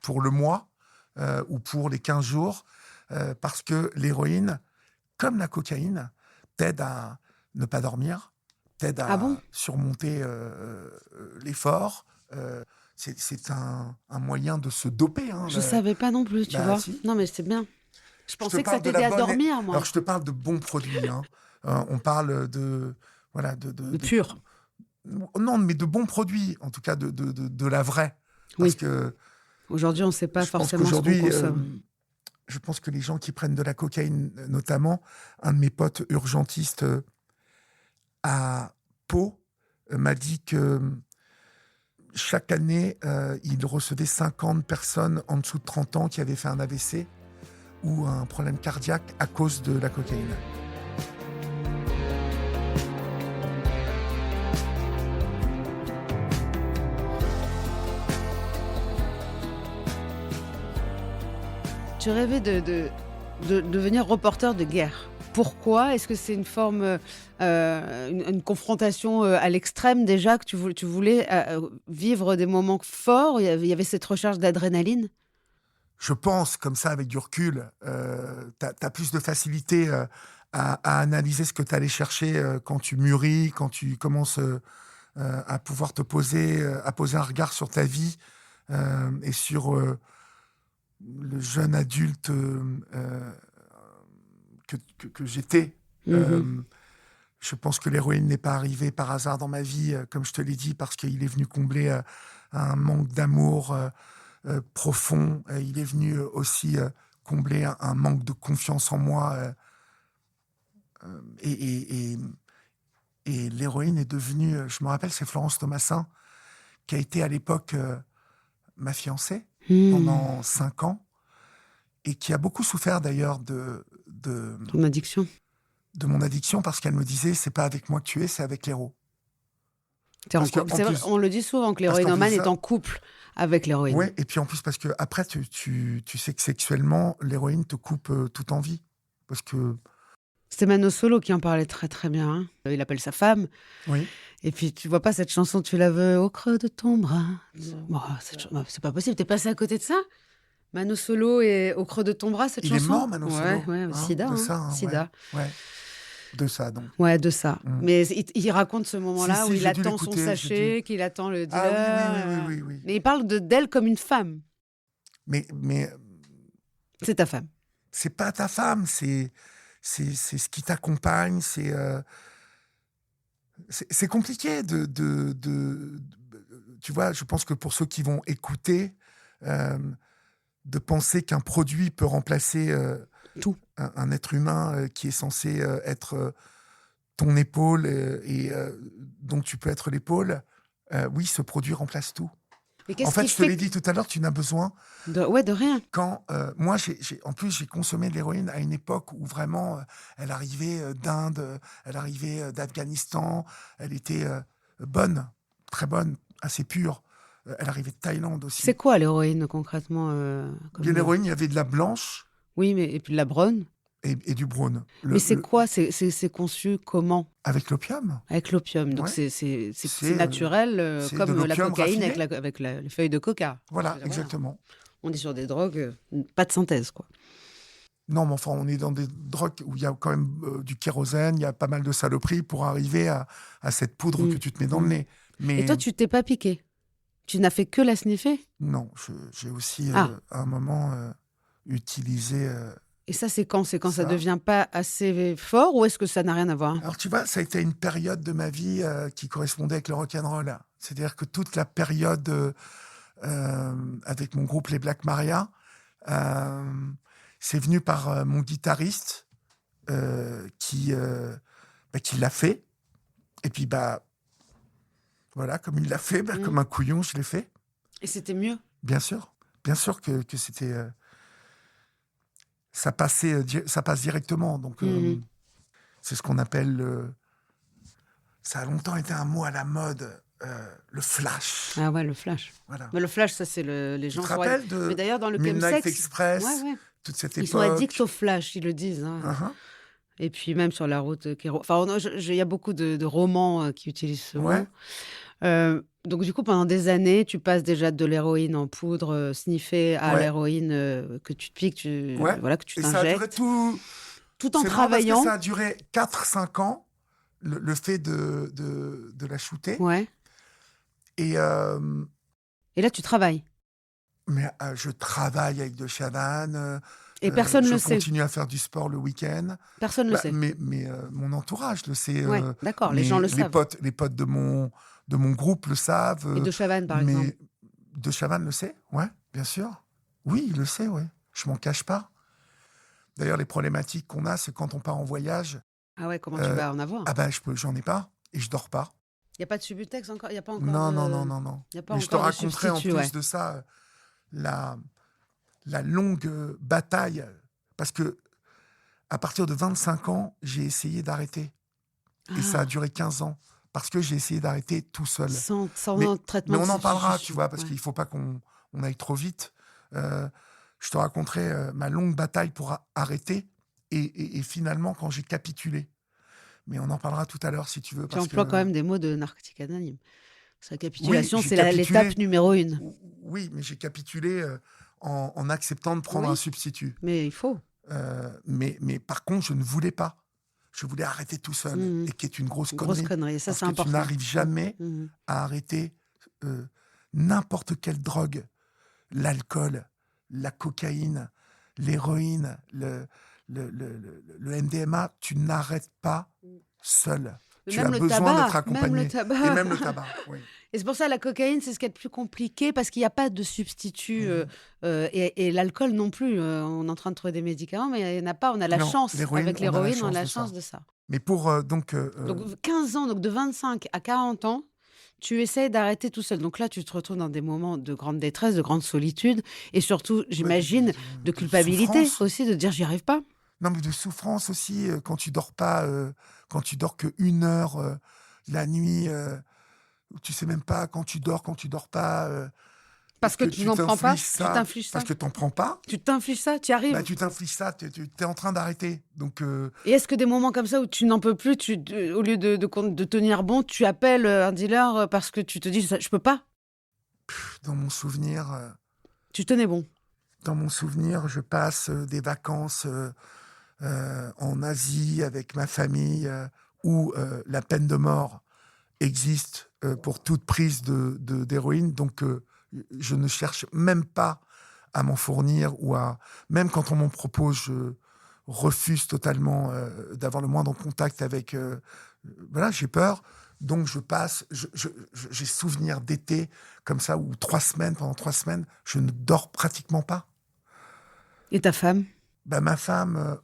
pour le mois ou pour les 15 jours, parce que l'héroïne, comme la cocaïne, t'aide à ne pas dormir, t'aide à Ah bon surmonter l'effort. C'est un moyen de se doper. Hein, Je savais pas non plus, tu Bah, vois. si. Non, mais c'est bien. Je Je te pensais que ça parle de la t'aidait à bonne- dormir, moi. Alors, je te parle de bons produits. Hein. On parle de... Voilà, De pur. Non, mais de bons produits, en tout cas de la vraie. Parce Oui. que Aujourd'hui, on ne sait pas je pense forcément ce qu'on qu'aujourd'hui, consomme. je pense que les gens qui prennent de la cocaïne, notamment, un de mes potes urgentistes à Pau m'a dit que chaque année, il recevait 50 personnes en dessous de 30 ans qui avaient fait un AVC ou un problème cardiaque à cause de la cocaïne. Tu rêvais de devenir reporter de guerre. Pourquoi ? Est-ce que c'est une forme, une confrontation à l'extrême déjà, que tu voulais vivre des moments forts ? Il y avait cette recherche d'adrénaline ? Je pense, comme ça, avec du recul, tu as plus de facilité à analyser ce que tu allais chercher quand tu mûris, quand tu commences à pouvoir te poser, à poser un regard sur ta vie et sur le jeune adulte que j'étais. Je pense que l'héroïne n'est pas arrivée par hasard dans ma vie, comme je te l'ai dit, parce qu'il est venu combler un manque d'amour profond. Il est venu aussi combler un manque de confiance en moi. Et l'héroïne est devenue, je me rappelle, c'est Florence Thomasin, qui a été à l'époque ma fiancée pendant 5 ans, et qui a beaucoup souffert d'ailleurs Ton addiction. de mon addiction, parce qu'elle me disait, c'est pas avec moi que tu es, c'est avec l'héros. Parce que, en C'est vrai, plus- on le dit souvent que parce qu'en l'héroïnomane plus est ça- en couple avec l'héroïne. Ouais, et puis en plus, parce que après, tu sais que sexuellement, l'héroïne te coupe toute envie. Parce que, C'était Mano Solo qui en parlait très très bien. Hein. Il appelle sa femme. oui, Et puis tu vois pas cette chanson, tu la veux au creux de ton bras. Oh, c'est pas possible, t'es passé à côté de ça ? Mano Solo et au creux de ton bras, cette il est chanson ? mort, Mano Solo. Ouais, hein, Sida. de hein, ça, hein, Sida. Ouais. De ça, donc. Ouais, de ça. Mm. Mais il raconte ce moment-là Si, où il j'ai dû attend son l'écouter, sachet, qu'il attend le dealer. Ah oui. Mais il parle d'elle comme une femme. Mais C'est ta femme. c'est pas ta femme, c'est ce qui t'accompagne, c'est compliqué tu vois, je pense que pour ceux qui vont écouter, de penser qu'un produit peut remplacer Tout. un être humain qui est censé être ton épaule donc tu peux être l'épaule, oui, ce produit remplace tout. Et En qu'est-ce fait, qui je te fait l'ai dit tout à l'heure, tu n'as besoin de rien. quand moi, en plus, j'ai consommé de l'héroïne à une époque où vraiment, elle arrivait d'Inde, elle arrivait d'Afghanistan, elle était bonne, très bonne, assez pure. Elle arrivait de Thaïlande C'est aussi. quoi l'héroïne concrètement Bien l'héroïne, il y avait de la blanche Oui, mais et puis de la brown. et du brown. Mais c'est quoi? C'est conçu comment? Avec l'opium, Avec l'opium. Donc ouais. c'est C'est naturel, c'est de comme la l'opium cocaïne raffiné. avec les feuilles de coca. Voilà, Voilà. exactement. On est sur des drogues, pas de synthèse, quoi. Non, mais enfin, on est dans des drogues où il y a quand même du kérosène, il y a pas mal de saloperies pour arriver à cette poudre que tu te mets dans le nez. Et Mais toi, tu t'es pas piqué? Tu n'as fait que la sniffer? non, j'ai aussi Ah. à un moment utilisé Et ça, c'est quand? C'est quand ça ça. devient pas assez fort ou est-ce que ça n'a rien à voir? Alors tu vois, ça a été une période de ma vie qui correspondait avec le rock'n'roll. C'est-à-dire que toute la période avec mon groupe les Black Maria, c'est venu par mon guitariste qui l'a fait. Et puis voilà, comme il l'a fait, comme un couillon, je l'ai fait. Et c'était mieux? Bien sûr que c'était ça passe directement. Donc c'est ce qu'on appelle ça a longtemps été un mot à la mode, le flash. Ah ouais, le flash. Voilà. Mais le flash, ça, c'est les Tu gens... te rappelles de Mais d'ailleurs, dans le Midnight chemsex... Express, Ouais. toute cette Ils époque. sont addicts au flash, ils le disent. Hein. Uh-huh. Et puis même sur la route... Enfin, il y a beaucoup de romans qui utilisent ce Ouais. mot. Donc du coup, pendant des années, tu passes déjà de l'héroïne en poudre sniffée à l'héroïne que tu te piques, voilà, que tu Et ça a duré t'injectes. tout En c'est travaillant. parce que ça a duré 4-5 ans, le fait de la shooter. Ouais. Et là, tu travailles. mais je travaille avec de Shannon. Et personne ne le sait. Je continue à faire du sport le week-end. Personne ne le sait. Mais mon entourage le sait. Ouais, d'accord, les gens le savent. Les potes de mon groupe le savent. Et de Chavannes, par exemple. De Chavannes le sait, ouais, bien sûr. Oui, il le sait, ouais. Je m'en cache pas. D'ailleurs, les problématiques qu'on a, c'est quand on part en voyage. Ah ouais, comment tu vas en avoir? Ah ben, j'en ai pas et je dors pas. Il n'y a pas de Subutex encore? Il n'y a pas encore Non. Y a pas Mais je te encore de raconterai en substitut, plus de ça la longue bataille. Parce que à partir de 25 ans, j'ai essayé d'arrêter. Et ça a duré 15 ans. Parce que j'ai essayé d'arrêter tout seul. Sans traitement. Mais on de en parlera, substitution. tu vois, parce qu'il ne faut pas qu'on aille trop vite. Je te raconterai ma longue bataille pour arrêter. Et finalement, quand j'ai capitulé. Mais on en parlera tout à l'heure, si tu veux. Tu emploies quand même des mots de narcotique anonyme. Sa capitulation, Oui, c'est l'étape numéro 1. Oui, mais j'ai capitulé en acceptant de prendre un substitut. Mais il faut. Mais par contre, je ne voulais pas. Je voulais arrêter tout seul, et qui est une grosse connerie. Grosse connerie, ça c'est important. Tu n'arrives jamais à arrêter n'importe quelle drogue. L'alcool, la cocaïne, l'héroïne, le MDMA, tu n'arrêtes pas seul. Tu as besoin d'être accompagné. Même le tabac. Et même le tabac, oui. Et c'est pour ça la cocaïne, c'est ce qui est le plus compliqué parce qu'il n'y a pas de substitut. Et l'alcool non plus. On est en train de trouver des médicaments, mais il n'y en a pas. On a la chance. Avec l'héroïne, on a la chance de ça. Mais pour donc 15 ans, donc de 25 à 40 ans, tu essayes d'arrêter tout seul. Donc là, tu te retrouves dans des moments de grande détresse, de grande solitude et surtout, j'imagine, de culpabilité aussi, de dire j'y arrive pas. Non, mais de souffrance aussi quand tu dors pas, quand tu dors que 1 heure la nuit. Tu sais même pas quand tu dors pas. Parce que tu n'en prends pas, tu t'infliges ça. Parce que tu n'en prends pas. Tu t'infliges ça, tu y arrives. Tu t'infliges ça, tu es en train d'arrêter. Donc, Et est-ce que des moments comme ça où tu n'en peux plus, au lieu de tenir bon, tu appelles un dealer parce que tu te dis je peux pas? Dans mon souvenir. Tu tenais bon. Dans mon souvenir, je passe des vacances en Asie avec ma famille où la peine de mort existe pour toute prise d'héroïne. Donc, je ne cherche même pas à m'en fournir même quand on m'en propose, je refuse totalement d'avoir le moindre contact avec. Voilà, j'ai peur. Donc, je passe. J'ai souvenir d'été comme ça où pendant 3 semaines, je ne dors pratiquement pas. Et ta femme? Ma femme,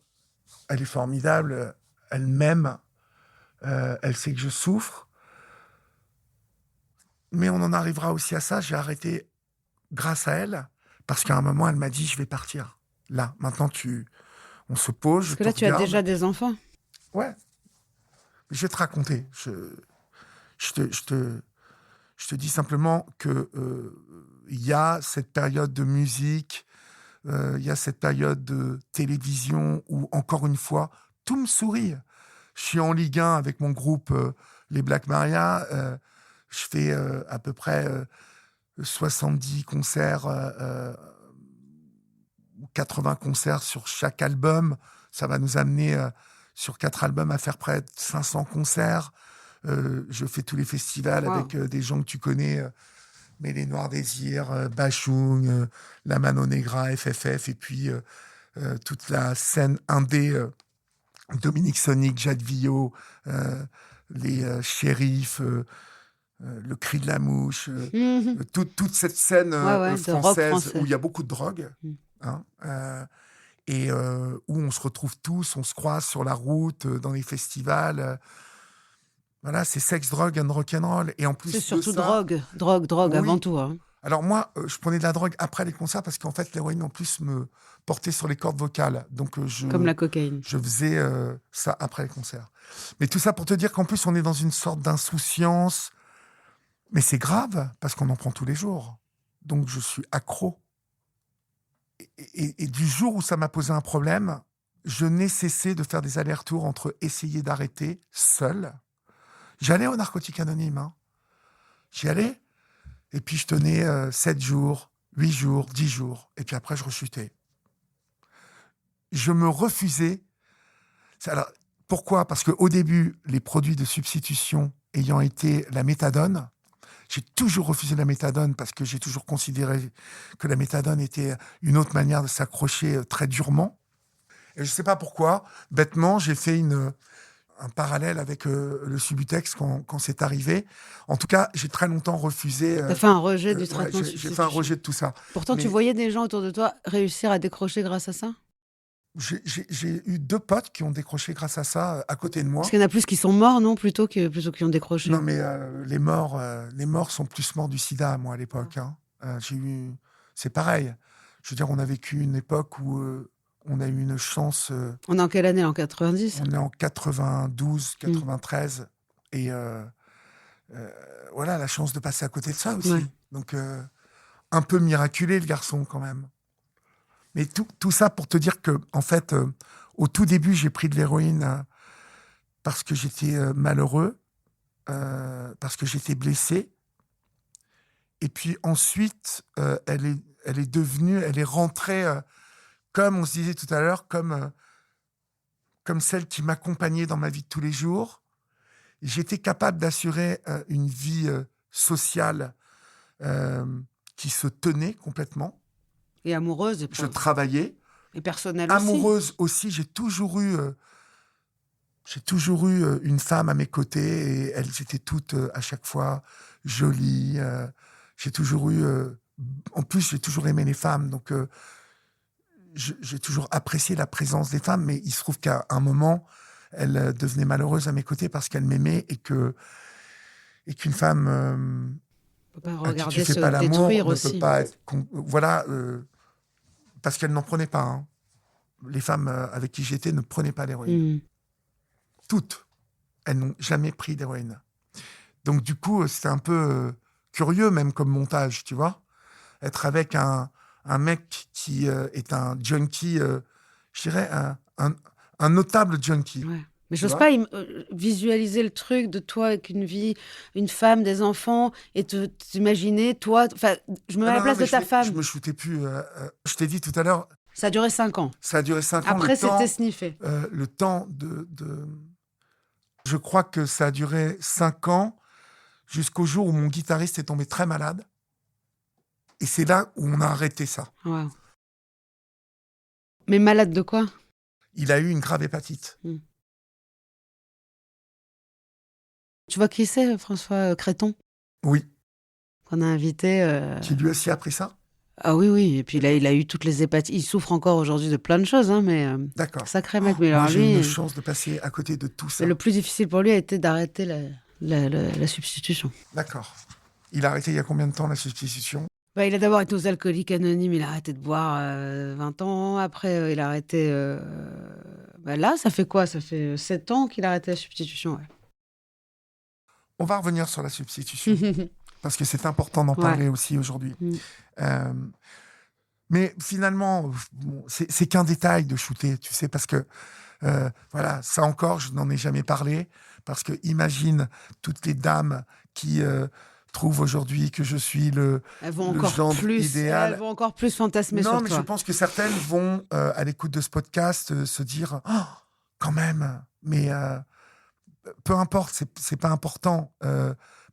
elle est formidable. Elle m'aime. Elle sait que je souffre. Mais on en arrivera aussi à ça. J'ai arrêté grâce à elle, parce qu'à un moment, elle m'a dit, je vais partir. Là, maintenant, on se pose, Parce je que te là, tu as regarde. déjà des enfants. Ouais, je vais te raconter. Je te dis simplement que il y a cette période de musique, il y a cette période de télévision où, encore une fois, tout me sourit. Je suis en Ligue 1 avec mon groupe Les Black Maria. Je fais à peu près 70 concerts ou 80 concerts sur chaque album. Ça va nous amener sur 4 albums à faire près de 500 concerts. Je fais tous les festivals avec des gens que tu connais, mais les Noirs Désirs, Bachung, La Mano Negra, FFF, et puis toute la scène indé, Dominique Sonic, Jacques Villot, les Shérifs, Le Cri de la Mouche, toute cette scène De rock française français. où il y a beaucoup de drogue, hein, et où on se retrouve tous, on se croise sur la route, dans les festivals. Voilà, c'est sexe, drogue and rock'n'roll. Et en plus C'est de surtout ça, drogue avant oui. tout. Hein. Alors moi, je prenais de la drogue après les concerts parce qu'en fait, l'héroïne en plus me portait sur les cordes vocales. Donc Comme la cocaïne. je faisais ça après les concerts. Mais tout ça pour te dire qu'en plus, on est dans une sorte d'insouciance. Mais c'est grave parce qu'on en prend tous les jours. Donc je suis accro. Et du jour où ça m'a posé un problème, je n'ai cessé de faire des allers-retours entre essayer d'arrêter seul. J'allais au Narcotique Anonyme. Hein. J'y allais. Et puis je tenais 7 jours, 8 jours, 10 jours. Et puis après, je rechutais. Je me refusais. Alors, pourquoi ? Parce qu'au début, les produits de substitution ayant été la méthadone, j'ai toujours refusé la méthadone parce que j'ai toujours considéré que la méthadone était une autre manière de s'accrocher très durement. Et je ne sais pas pourquoi, bêtement, j'ai fait un parallèle avec le Subutex quand c'est arrivé. En tout cas, j'ai très longtemps refusé. Tu as fait un rejet du traitement J'ai fait un rejet de tout ça. Pourtant, tu voyais des gens autour de toi réussir à décrocher grâce à ça ? J'ai eu 2 potes qui ont décroché grâce à ça à côté de moi. Parce qu'il y en a plus qui sont morts, non, plutôt qui ont décroché. Non, mais les morts sont plus morts du sida, moi, à l'époque. Hein. C'est pareil. Je veux dire, on a vécu une époque où on a eu une chance. On est en quelle année ? En 90 ? On est en 92, 93. Et voilà, la chance de passer à côté de ça aussi. Ouais. Donc, un peu miraculé, le garçon, quand même. Mais tout ça pour te dire que, en fait, au tout début, j'ai pris de l'héroïne parce que j'étais malheureux, parce que j'étais blessé. Et puis ensuite, elle est rentrée, comme on se disait tout à l'heure, comme celle qui m'accompagnait dans ma vie de tous les jours. J'étais capable d'assurer une vie sociale qui se tenait complètement. Et amoureuse. Je travaillais. Et personnelle amoureuse aussi. J'ai toujours eu une femme à mes côtés et elles étaient toutes à chaque fois jolies. J'ai toujours eu... en plus, j'ai toujours aimé les femmes. Donc, j'ai toujours apprécié la présence des femmes. Mais il se trouve qu'à un moment, elles devenaient malheureuses à mes côtés parce qu'elles m'aimaient et qu'une femme... peut pas à qui regarder tu fais se pas l'amour détruire ne aussi. peut pas être... voilà... parce qu'elles n'en prenaient pas. Hein. Les femmes avec qui j'étais ne prenaient pas d'héroïne. Toutes. Elles n'ont jamais pris d'héroïne. Donc, du coup, c'était un peu curieux, même comme montage, tu vois. Être avec un mec qui est un junkie, je dirais un notable junkie. Ouais. Mais j'ose pas visualiser le truc de toi avec une vie, une femme, des enfants, et t'imaginer, toi... Enfin, je me mets à la place de ta femme. Je me shootais plus. Je t'ai dit tout à l'heure... Ça a duré 5 ans. Ça a duré 5 ans. Après, c'était sniffé. Le temps de... Je crois que ça a duré 5 ans jusqu'au jour où mon guitariste est tombé très malade. Et c'est là où on a arrêté ça. Wow. Mais malade de quoi ? Il a eu une grave hépatite. Tu vois qui c'est, François Créton ? Oui. Qu'on a invité. Qui lui aussi a appris ça ? Ah oui, oui. Et puis là, il a eu toutes les hépatites. Il souffre encore aujourd'hui de plein de choses, hein, mais D'accord. sacré mec. Mais Moi, alors j'ai eu lui, une chance de passer à côté de tout ça. le plus difficile pour lui a été d'arrêter la substitution. D'accord. Il a arrêté il y a combien de temps la substitution? Bah, il a d'abord été aux alcooliques anonymes, il a arrêté de boire 20 ans. Après, il a arrêté. Là, ça fait quoi? Ça fait 7 ans qu'il a arrêté la substitution. Ouais. On va revenir sur la substitution, parce que c'est important d'en parler aussi aujourd'hui. Euh, mais finalement, bon, c'est qu'un détail de shooter, tu sais, parce que voilà, ça encore, je n'en ai jamais parlé, parce que imagine toutes les dames qui trouvent aujourd'hui que je suis le gendre idéal. Elles vont encore plus fantasmer sur toi. Non, mais je pense que certaines vont, à l'écoute de ce podcast, se dire oh, quand même, mais peu importe, c'est pas important.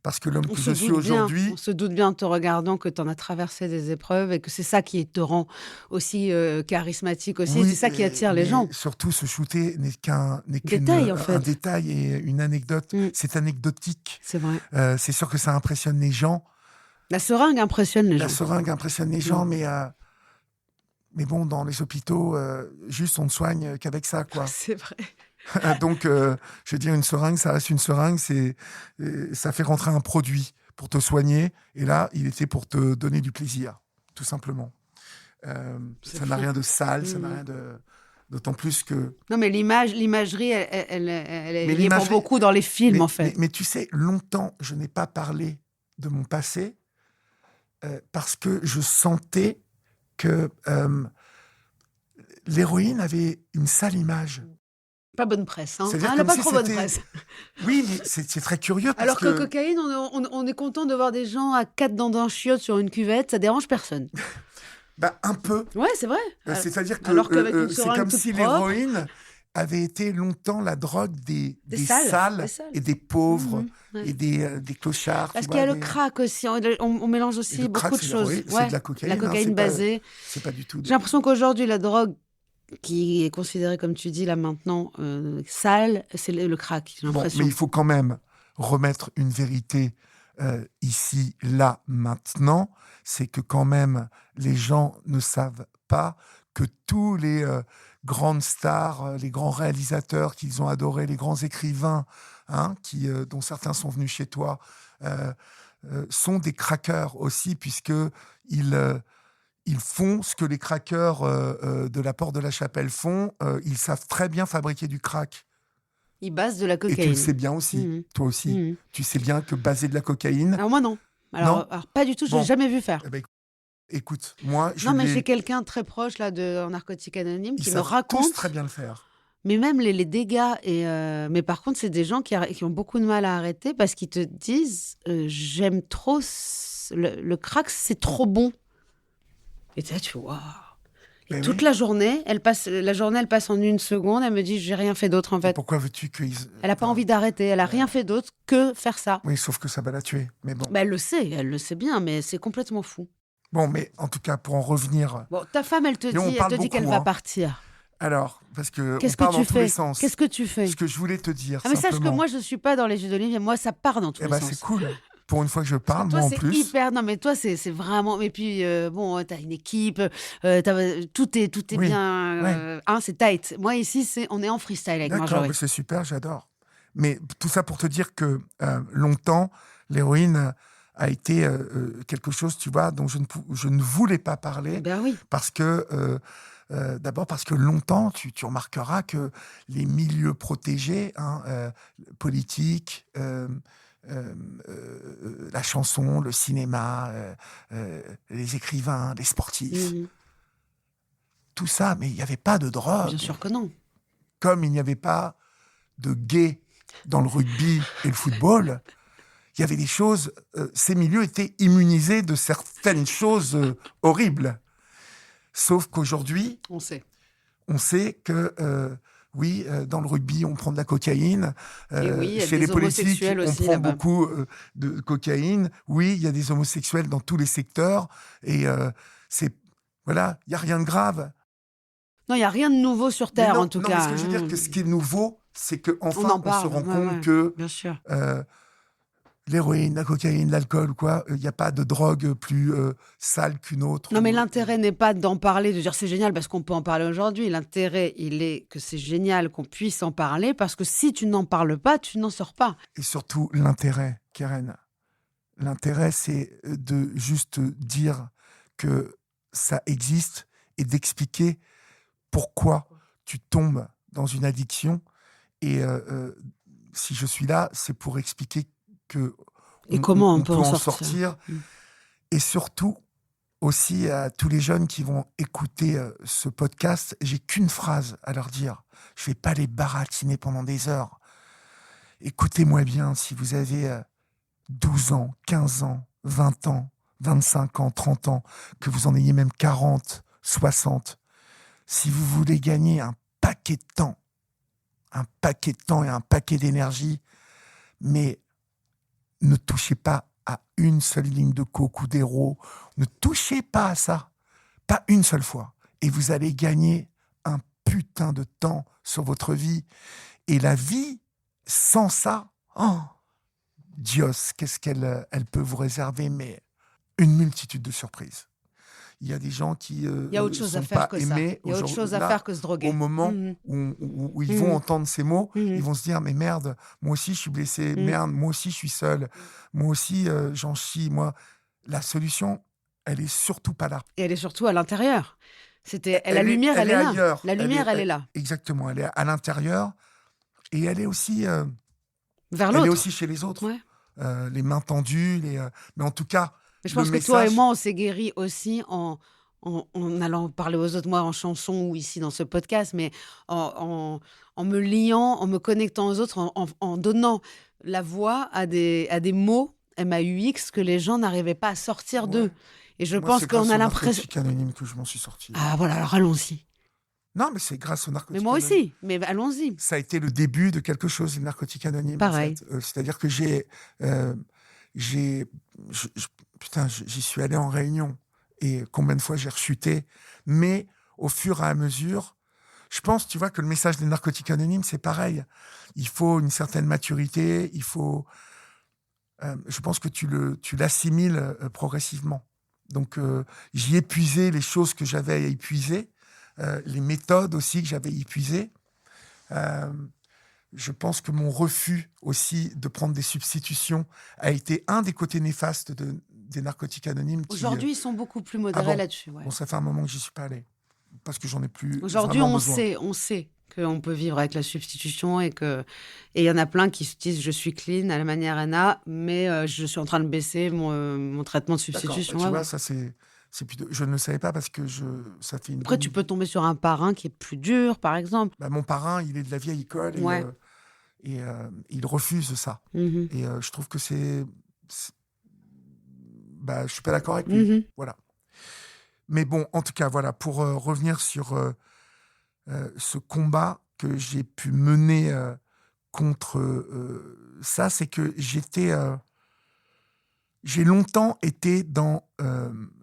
Parce que l'homme que je suis aujourd'hui... On se doute bien en te regardant que tu en as traversé des épreuves et que c'est ça qui te rend aussi charismatique aussi. Oui, c'est ça qui attire les gens. Surtout, ce shooter n'est qu'un détail, en fait. Un détail et une anecdote. C'est anecdotique. C'est vrai. C'est sûr que ça impressionne les gens. La seringue impressionne les gens. La seringue impressionne les gens, mais bon, dans les hôpitaux, juste on ne soigne qu'avec ça, quoi. C'est vrai. Donc, je veux dire, une seringue, ça reste une seringue, ça fait rentrer un produit pour te soigner. Et là, il était pour te donner du plaisir, tout simplement. Ça n'a rien de sale, ça n'a rien de... D'autant plus que... Non, mais l'imagerie, elle est liée pour beaucoup dans les films, en fait. Mais tu sais, longtemps, je n'ai pas parlé de mon passé parce que je sentais que l'héroïne avait une sale image. Pas bonne presse, hein. Elle n'a pas trop bonne presse. Oui, mais c'est très curieux. Parce Alors que cocaïne, on est content de voir des gens à 4 dents d'un chiotte sur une cuvette, ça dérange personne. Bah, un peu. Ouais, c'est vrai. C'est-à-dire que c'est comme si l'héroïne avait été longtemps la drogue des sales et des pauvres et des clochards. Parce qu'il y a le crack aussi, on mélange aussi beaucoup de choses. C'est de la cocaïne. La cocaïne basée. C'est pas du tout. J'ai l'impression qu'aujourd'hui, la drogue qui est considéré, comme tu dis, là maintenant, sale, c'est le crack, j'ai l'impression. Bon, mais il faut quand même remettre une vérité ici, là, maintenant. C'est que quand même, les gens ne savent pas que tous les grandes stars, les grands réalisateurs qu'ils ont adorés, les grands écrivains, dont certains sont venus chez toi, sont des craqueurs aussi, puisqu'ils font ce que les craqueurs de la Porte de la Chapelle font. Ils savent très bien fabriquer du crack. Ils basent de la cocaïne. Et tu le sais bien aussi. Toi aussi. Tu sais bien que baser de la cocaïne... Alors moi, non. Alors pas du tout, je ne l'ai jamais vu faire. Eh ben, écoute, moi... mais j'ai quelqu'un très proche là, en narcotique anonyme qui me raconte... Ils savent tous très bien le faire. Mais même les dégâts. Mais par contre, c'est des gens qui ont beaucoup de mal à arrêter parce qu'ils te disent j'aime trop... Le crack, c'est trop bon. Et tu vois, et toute la journée, elle passe en 1 seconde. Elle me dit, j'ai rien fait d'autre en fait. Et pourquoi veux-tu qu'ils... Elle n'a pas envie d'arrêter. Elle a rien fait d'autre que faire ça. Oui, sauf que ça va la tuer. Mais bon. Elle le sait bien, mais c'est complètement fou. Bon, mais en tout cas, pour en revenir... Bon, ta femme, elle te dit qu'elle va partir. Alors, parce que Qu'est-ce on part que tu dans fais tous les sens. Qu'est-ce que tu fais? Ce que je voulais te dire, mais sache que moi, je ne suis pas dans les jus d'olive. Moi, ça part dans tous les sens. C'est cool. Pour une fois que je parle, moi en plus. Hyper. Non, mais toi, c'est vraiment. Et puis, t'as une équipe, tout est bien. C'est tight. Moi, ici, on est en freestyle avec Marjorie. D'accord, c'est super, j'adore. Mais tout ça pour te dire que longtemps, l'héroïne a été quelque chose, tu vois, dont je ne voulais pas parler. Ben oui. Parce que. D'abord parce que longtemps, tu remarqueras que les milieux protégés, politiques, la chanson, le cinéma, les écrivains, les sportifs, tout ça, mais il n'y avait pas de drogue. Bien sûr que non. Comme il n'y avait pas de gays dans le rugby et le football, il y avait des choses, ces milieux étaient immunisés de certaines choses horribles. Sauf qu'aujourd'hui, on sait que, dans le rugby, on prend de la cocaïne. Chez les politiques, on prend beaucoup de cocaïne. Oui, il y a des homosexuels dans tous les secteurs. Et il n'y a rien de grave. Non, il n'y a rien de nouveau sur Terre, en tout cas. Mais ce que je veux dire, que ce qui est nouveau, c'est qu'enfin, on se rend compte que... Bien sûr. l'héroïne, la cocaïne, l'alcool ou quoi, il n'y a pas de drogue plus sale qu'une autre. Non, mais l'intérêt n'est pas d'en parler, de dire c'est génial parce qu'on peut en parler aujourd'hui. L'intérêt, il est que c'est génial qu'on puisse en parler parce que si tu n'en parles pas, tu n'en sors pas. Et surtout, l'intérêt, Keren. L'intérêt, c'est de juste dire que ça existe et d'expliquer pourquoi tu tombes dans une addiction. Et si je suis là, c'est pour expliquer que Et comment on peut en en sortir. Mm. Et surtout, aussi à tous les jeunes qui vont écouter ce podcast, j'ai qu'une phrase à leur dire. Je ne vais pas les baratiner pendant des heures. Écoutez-moi bien, si vous avez 12 ans, 15 ans, 20 ans, 25 ans, 30 ans, que vous en ayez même 40, 60, si vous voulez gagner un paquet de temps et un paquet d'énergie, mais ne touchez pas à une seule ligne de coke ou d'héros, ne touchez pas à ça, pas une seule fois, et vous allez gagner un putain de temps sur votre vie. Et la vie, sans ça, oh, Dios, qu'est-ce qu'elle peut vous réserver, mais une multitude de surprises. Il y a des gens qui Il y a autre chose sont à faire pas que ça. aimés Il y a autre chose à là, faire que se droguer. au moment où ils vont entendre ces mots, ils vont se dire mais merde, moi aussi je suis blessé, merde, moi aussi je suis seul, moi aussi j'en chie. Moi, la solution, elle est surtout pas là. Et elle est surtout à l'intérieur. La lumière, elle est là. Ailleurs. La lumière, elle est là. Exactement, elle est à l'intérieur et elle est aussi vers l'autre. Elle est aussi chez les autres. Ouais. Les mains tendues, mais en tout cas. Mais je pense que toi et moi, on s'est guéris aussi en allant parler aux autres, moi en chanson ou ici dans ce podcast, mais en me liant, en me connectant aux autres, en donnant la voix à des mots MAUX que les gens n'arrivaient pas à sortir d'eux. Et je pense qu'on a l'impression. C'est grâce au Narcotique Anonyme que je m'en suis sorti. Ah voilà, alors allons-y. Non, mais c'est grâce au Narcotique Mais moi Anonyme. aussi, mais allons-y. Ça a été le début de quelque chose, le Narcotique Anonyme. Pareil. En fait. C'est-à-dire que j'y suis allé en réunion et combien de fois j'ai rechuté, mais au fur et à mesure, je pense, tu vois, que le message des Narcotiques Anonymes, c'est pareil. Il faut une certaine maturité, je pense que tu l'assimiles progressivement. Donc, j'y épuisais les choses que j'avais à épuiser, les méthodes aussi que j'avais épuisées. Je pense que mon refus aussi de prendre des substitutions a été un des côtés néfastes des Narcotiques Anonymes. Aujourd'hui, ils sont beaucoup plus modérés là-dessus. Ouais. Bon, ça fait un moment que j'y suis pas allé parce que j'en ai plus. Aujourd'hui, on sait qu'on peut vivre avec la substitution et il y en a plein qui se disent je suis clean à la manière Anna, mais je suis en train de baisser mon traitement de substitution. Bah, tu vois, ça c'est je ne le savais pas parce que ça fait une. Après, tu peux tomber sur un parrain qui est plus dur, par exemple. Bah, mon parrain, il est de la vieille école et il refuse ça. Mm-hmm. Et je trouve que je suis pas d'accord avec lui. Mm-hmm. Voilà. Mais bon, en tout cas, voilà, pour revenir sur ce combat que j'ai pu mener contre ça, c'est que j'ai longtemps été dans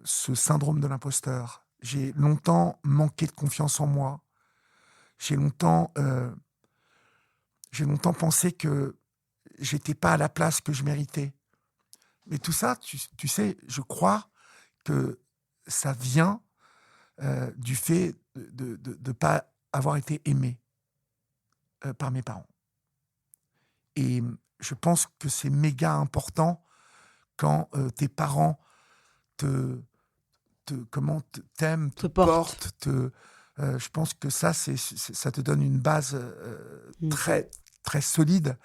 ce syndrome de l'imposteur. J'ai longtemps manqué de confiance en moi. J'ai longtemps pensé que j'étais pas à la place que je méritais. Mais tout ça, tu sais, je crois que ça vient du fait de ne pas avoir été aimé par mes parents. Et je pense que c'est méga important quand tes parents t'aiment, te portent. Je pense que ça te donne une base très, très solide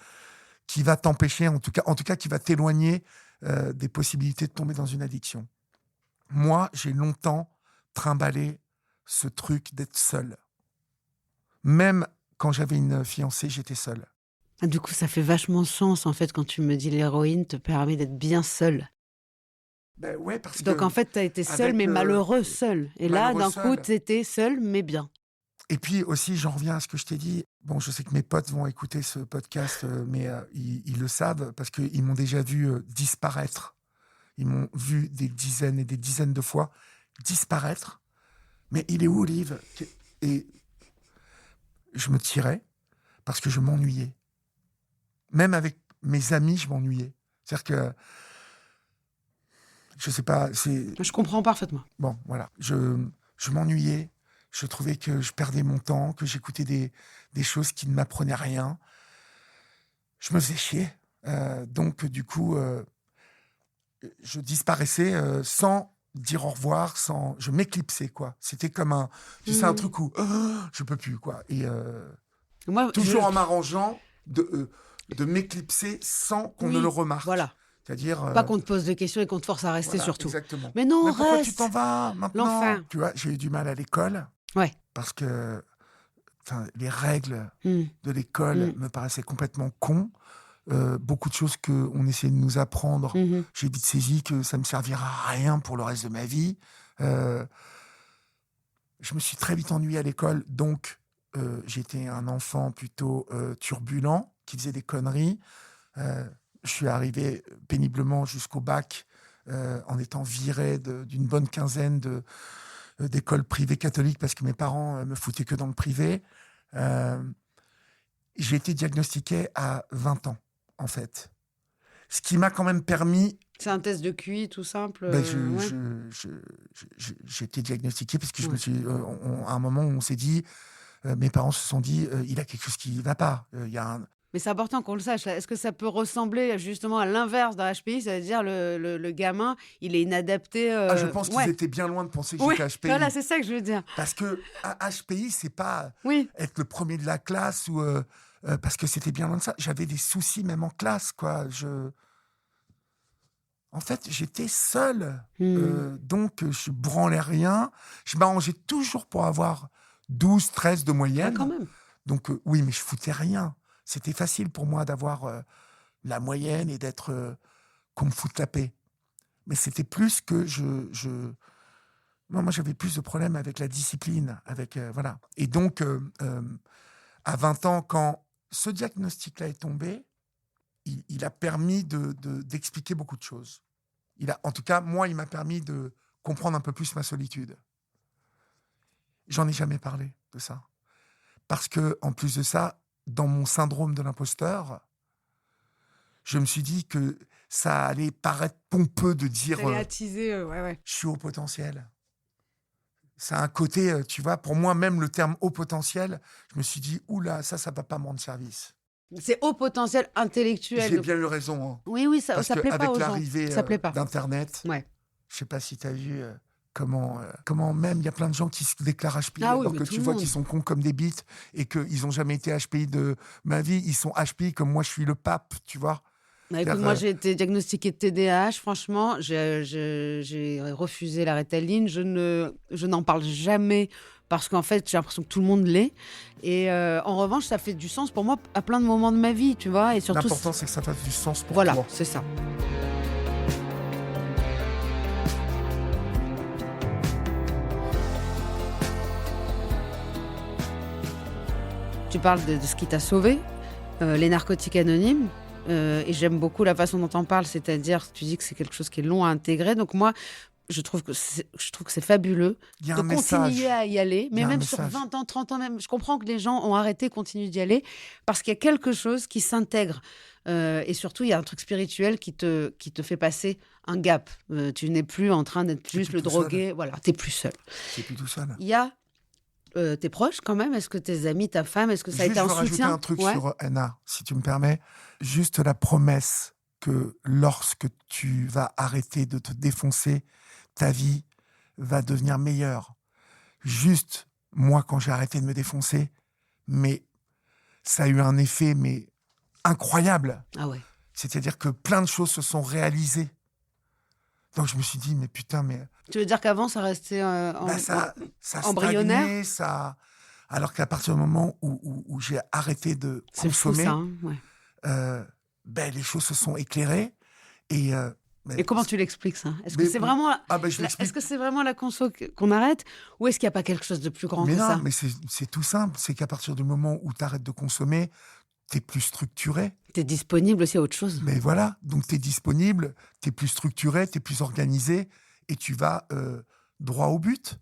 qui va t'empêcher, en tout cas qui va t'éloigner des possibilités de tomber dans une addiction. Moi, j'ai longtemps trimballé ce truc d'être seul. Même quand j'avais une fiancée, j'étais seul. Du coup, ça fait vachement sens, en fait, quand tu me dis l'héroïne te permet d'être bien seul. Ben ouais, parce donc, en fait, tu as été seul, mais malheureux seul. Et là, d'un coup, tu étais seul, mais bien. Et puis aussi, j'en reviens à ce que je t'ai dit. Bon, je sais que mes potes vont écouter ce podcast, mais ils le savent parce qu'ils m'ont déjà vu disparaître. Ils m'ont vu des dizaines et des dizaines de fois disparaître. Mais il est où, Olive ? Et je me tirais parce que je m'ennuyais. Même avec mes amis, je m'ennuyais. C'est-à-dire que, je sais pas, Je comprends parfaitement. Bon, voilà. Je m'ennuyais. Je trouvais que je perdais mon temps, que j'écoutais des choses qui ne m'apprenaient rien. Je me faisais chier. Donc, du coup, je disparaissais sans dire au revoir, je m'éclipsais, quoi. C'était comme un truc où je peux plus, quoi. Et Moi, toujours en m'arrangeant de m'éclipser sans qu'on ne le remarque. Voilà. C'est-à-dire... Pas qu'on te pose des questions et qu'on te force à rester, voilà, surtout. Exactement. Mais non, pourquoi reste. tu t'en vas maintenant? L'enfer. Tu vois, j'ai eu du mal à l'école. Ouais. Parce que les règles de l'école me paraissaient complètement cons. Beaucoup de choses qu'on essayait de nous apprendre, j'ai vite saisi que ça ne me servira à rien pour le reste de ma vie. Je me suis très vite ennuyé à l'école, donc j'étais un enfant plutôt turbulent, qui faisait des conneries. Je suis arrivé péniblement jusqu'au bac en étant viré d'une bonne quinzaine d'écoles privées catholiques parce que mes parents me foutaient que dans le privé. J'ai été diagnostiqué à 20 ans, en fait. Ce qui m'a quand même permis... C'est un test de QI tout simple. J'ai été diagnostiqué parce que je me suis... à un moment, on s'est dit... mes parents se sont dit, il a quelque chose qui ne va pas. Mais c'est important qu'on le sache. Est-ce que ça peut ressembler justement à l'inverse d'un HPI? C'est-à-dire le gamin, il est inadapté. Je pense qu'ils étaient bien loin de penser que j'étais HPI. Voilà, c'est ça que je veux dire. Parce que HPI, c'est pas être le premier de la classe ou... parce que c'était bien loin de ça. J'avais des soucis même en classe, quoi. En fait, j'étais seul. Donc, je branlais rien. Je m'arrangeais toujours pour avoir 12, 13 de moyenne. Quand même. Donc, oui, mais je foutais rien. C'était facile pour moi d'avoir la moyenne et d'être... qu'on me foute la paix. Mais c'était plus que moi, j'avais plus de problèmes avec la discipline. Voilà. Et donc, à 20 ans, quand ce diagnostic-là est tombé, il a permis d'expliquer beaucoup de choses. En tout cas, moi, il m'a permis de comprendre un peu plus ma solitude. J'en ai jamais parlé de ça. Parce que, en plus de ça, dans mon syndrome de l'imposteur, je me suis dit que ça allait paraître pompeux de dire je suis haut potentiel. Ça a un côté, tu vois, pour moi, même le terme haut potentiel, je me suis dit, oula, ça va pas me rendre service. C'est haut potentiel intellectuel. J'ai bien eu raison. Hein. Oui, ça plaît pas aux gens. Avec l'arrivée d'Internet, je sais pas si tu as vu comment même il y a plein de gens qui se déclarent HPI alors que tu vois qu'ils sont cons comme des bites et qu'ils n'ont jamais été HPI de ma vie. Ils sont HPI comme moi, je suis le pape, tu vois. Écoute, moi, j'ai été diagnostiquée de TDAH. Franchement, j'ai refusé la Ritaline. Je n'en parle jamais parce qu'en fait, j'ai l'impression que tout le monde l'est. Et en revanche, ça fait du sens pour moi à plein de moments de ma vie, tu vois. Et surtout, l'important, c'est que ça fasse du sens pour toi. Voilà, c'est ça. Tu parles de ce qui t'a sauvé, les narcotiques anonymes. Et j'aime beaucoup la façon dont on parle, c'est-à-dire, tu dis que c'est quelque chose qui est long à intégrer. Donc moi, je trouve que c'est fabuleux de continuer à y aller, mais même sur 20 ans, 30 ans même. Je comprends que les gens ont arrêté, continuent d'y aller, parce qu'il y a quelque chose qui s'intègre. Et surtout, il y a un truc spirituel qui te fait passer un gap. Tu n'es plus en train d'être juste le drogué. Voilà, tu n'es plus seul. Tu n'es plus tout seul. Il y a tes proches quand même. Est-ce que tes amis, ta femme, est-ce que ça a été un soutien? Je veux rajouter un truc sur Anna, si tu me permets. Juste la promesse que lorsque tu vas arrêter de te défoncer, ta vie va devenir meilleure. Juste, moi, quand j'ai arrêté de me défoncer, mais ça a eu un effet incroyable. Ah ouais. C'est-à-dire que plein de choses se sont réalisées. Donc je me suis dit, mais putain, mais... Tu veux dire qu'avant, ça restait ça embryonnaire stagnait, alors qu'à partir du moment où j'ai arrêté de consommer, fou, ça, les choses se sont éclairées. Et comment tu l'expliques, ça? Est-ce que c'est vraiment, est-ce que c'est vraiment la conso qu'on arrête? Ou est-ce qu'il n'y a pas quelque chose de plus grand que ça? Mais c'est tout simple. C'est qu'à partir du moment où tu arrêtes de consommer, tu es plus structuré. Tu es disponible aussi à autre chose. Mais voilà, donc tu es disponible, tu es plus structuré, tu es plus organisé et tu vas droit au but.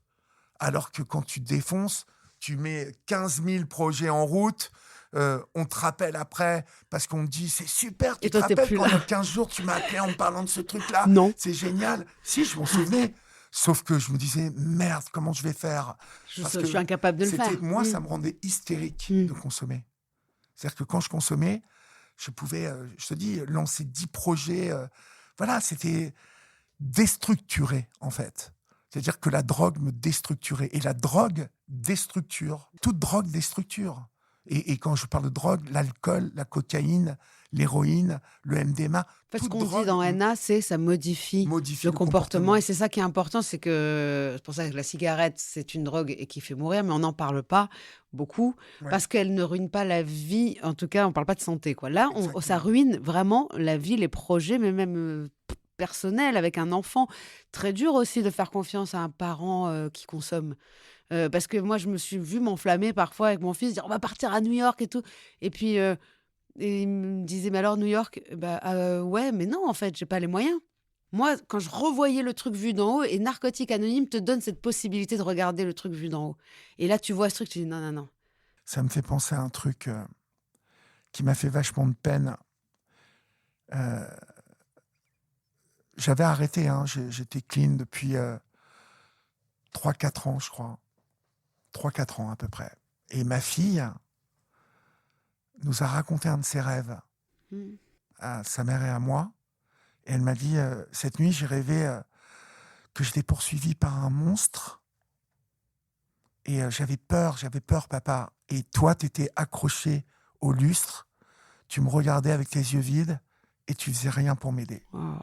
Alors que quand tu te défonces, tu mets 15 000 projets en route. On te rappelle après parce qu'on te dit c'est super, tu Et te toi, t'es rappelles plus quand là. il y a 15 jours tu m'as appelé en me parlant de ce truc-là, Non. c'est génial. Si, je m'en souvenais. Sauf que je me disais merde, comment je vais faire? Parce Je que suis incapable de le faire. moi, ça me rendait hystérique de consommer. C'est-à-dire que quand je consommais, je pouvais, je te dis, lancer 10 projets. Voilà, c'était déstructuré en fait. C'est-à-dire que la drogue me déstructurait. Et la drogue déstructure. Toute drogue déstructure. Et quand je parle de drogue, l'alcool, la cocaïne, l'héroïne, le MDMA. En fait, ce toute qu'on dit drogue dans NA, c'est ça modifie modifie le comportement. Et c'est ça qui est important, c'est pour ça que la cigarette, c'est une drogue et qui fait mourir, mais on n'en parle pas beaucoup Ouais. parce qu'elle ne ruine pas la vie. En tout cas, on ne parle pas de santé, quoi. Là, Exactement. ça ruine vraiment la vie, les projets, mais même personnels avec un enfant. Très dur aussi de faire confiance à un parent qui consomme. Parce que moi, je me suis vue m'enflammer parfois avec mon fils, dire on va partir à New York et tout. Et puis, et il me disait, mais alors New York, ouais, mais non, en fait, j'ai pas les moyens. Moi, quand je revoyais le truc vu d'en haut, et Narcotique Anonyme te donne cette possibilité de regarder le truc vu d'en haut. Et là, tu vois ce truc, tu dis non, non, non. Ça me fait penser à un truc qui m'a fait vachement de peine. J'avais arrêté, hein, j'étais clean depuis 3-4 ans, je crois. 3-4 ans à peu près. Et ma fille nous a raconté un de ses rêves à sa mère et à moi. Et elle m'a dit, cette nuit, j'ai rêvé que j'étais poursuivi par un monstre. Et j'avais peur, papa. Et toi, tu étais accroché au lustre. Tu me regardais avec tes yeux vides et tu faisais rien pour m'aider. Oh.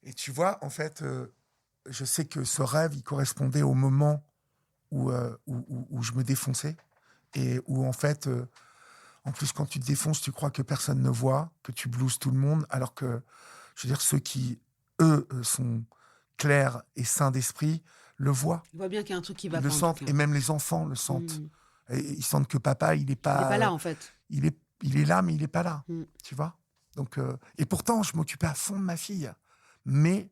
Et tu vois, en fait, je sais que ce rêve, il correspondait au moment où je me défonçais. Et où, en fait, en plus, quand tu te défonces, tu crois que personne ne voit, que tu blouses tout le monde. Alors que, je veux dire, ceux qui, eux, sont clairs et sains d'esprit, le voient. Il voit bien qu'il y a un truc qui va Ils pas. le sentent. Et même les enfants le sentent. Et ils sentent que papa, il n'est pas... Il n'est pas là, en fait. Il est là, mais il n'est pas là. Tu vois. Donc, et pourtant, je m'occupais à fond de ma fille. Mais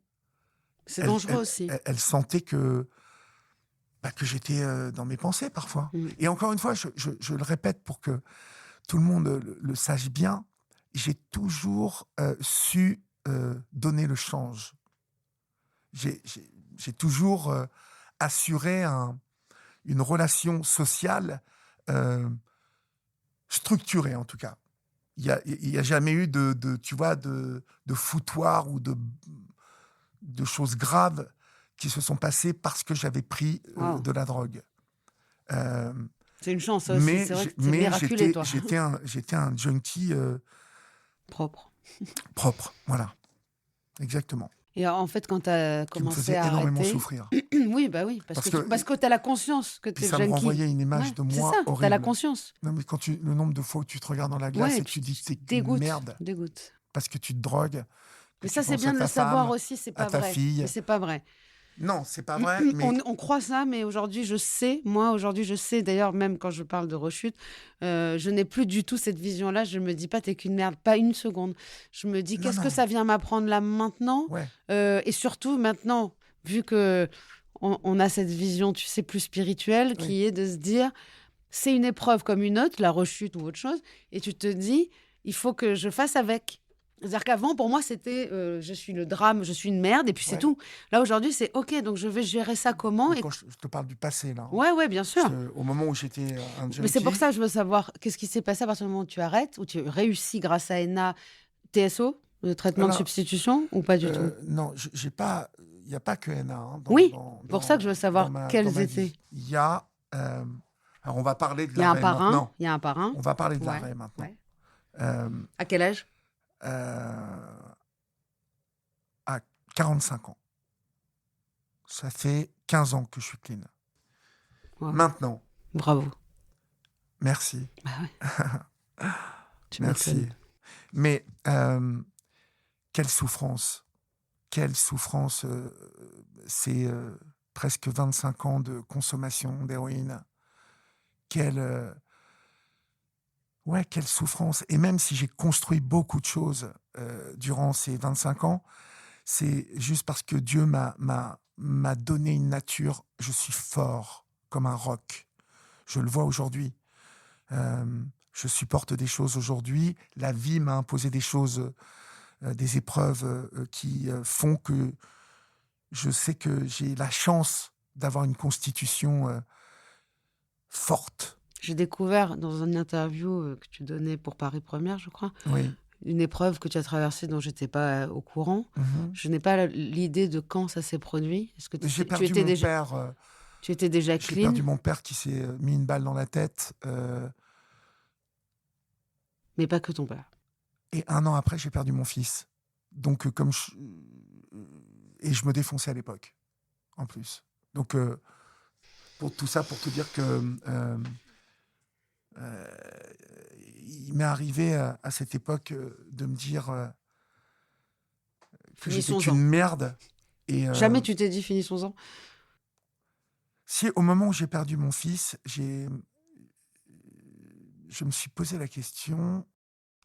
c'est dangereux aussi. Elle sentait que j'étais dans mes pensées parfois. Et encore une fois, je le répète pour que tout le monde le sache bien, j'ai toujours su donner le change. J'ai toujours assuré une relation sociale structurée, en tout cas. Il y a jamais eu tu vois, de foutoir ou de choses graves qui se sont passées parce que j'avais pris de la drogue. C'est une chance aussi, c'est vrai que c'est miraculé, toi. J'étais un junkie propre, voilà, exactement. Et en fait, quand tu as commencé à énormément arrêter... souffrir. Oui, bah oui, parce que tu as la conscience que tu es junkie. Ça me renvoyait une image de moi c'est ça, horrible. Tu as la conscience. Non, mais le nombre de fois où tu te regardes dans la glace et que tu dis que c'est une merde. Dégoûte. Parce que tu te drogues. Mais ça, c'est bien de le savoir aussi, c'est pas vrai. À ta fille. Mais c'est pas vrai. Non, c'est pas vrai. Mais... On croit ça, mais aujourd'hui, je sais. Moi, aujourd'hui, je sais. D'ailleurs, même quand je parle de rechute, je n'ai plus du tout cette vision-là. Je me dis pas, t'es qu'une merde. Pas une seconde. Je me dis, qu'est-ce que ça vient m'apprendre là maintenant ? Et surtout, maintenant, vu que on a cette vision, tu sais, plus spirituelle, qui est de se dire, c'est une épreuve comme une autre, la rechute ou autre chose, et tu te dis, il faut que je fasse avec. C'est-à-dire qu'avant, pour moi, c'était je suis le drame, je suis une merde, et puis c'est tout. Là, aujourd'hui, c'est OK, donc je vais gérer ça comment. Quand je te parle du passé, là. Ouais, bien sûr. Au moment où j'étais un junkie... Mais c'est pour ça que je veux savoir qu'est-ce qui s'est passé à partir du moment où tu arrêtes, où tu réussis grâce à ENA, TSO, le traitement de substitution, ou pas du tout ? Non, j'ai pas... Il n'y a pas que ENA. Hein, pour ça que je veux savoir quels étaient. Il y a... alors, on va parler de l'arrêt maintenant. Il y a un parrain. On va parler de l'arrêt maintenant. Ouais. À quel âge ? À 45 ans. Ça fait 15 ans que je suis clean. Wow. Maintenant. Bravo. Merci. Bah ouais. Merci. Mais quelle souffrance. Quelle souffrance. C'est presque 25 ans de consommation d'héroïne. Quelle souffrance. Et même si j'ai construit beaucoup de choses durant ces 25 ans, c'est juste parce que Dieu m'a donné une nature. Je suis fort comme un roc. Je le vois aujourd'hui. Je supporte des choses aujourd'hui. La vie m'a imposé des choses, des épreuves qui font que je sais que j'ai la chance d'avoir une constitution forte. J'ai découvert dans une interview que tu donnais pour Paris Première, je crois, Oui. une épreuve que tu as traversée dont je n'étais pas au courant. Mhm. Je n'ai pas l'idée de quand ça s'est produit. Est-ce que J'ai tu perdu étais mon déjà, père. tu étais déjà J'ai clean, perdu mon père qui s'est mis une balle dans la tête. mais pas que ton père. Et 1 an après, j'ai perdu mon fils. Donc, et je me défonçais à l'époque, en plus. Donc, pour tout ça, pour te dire que il m'est arrivé à cette époque de me dire que j'étais Finissons-en. qu'une merde. Et, Jamais tu t'es dit finissons-en. si au moment où j'ai perdu mon fils, je me suis posé la question,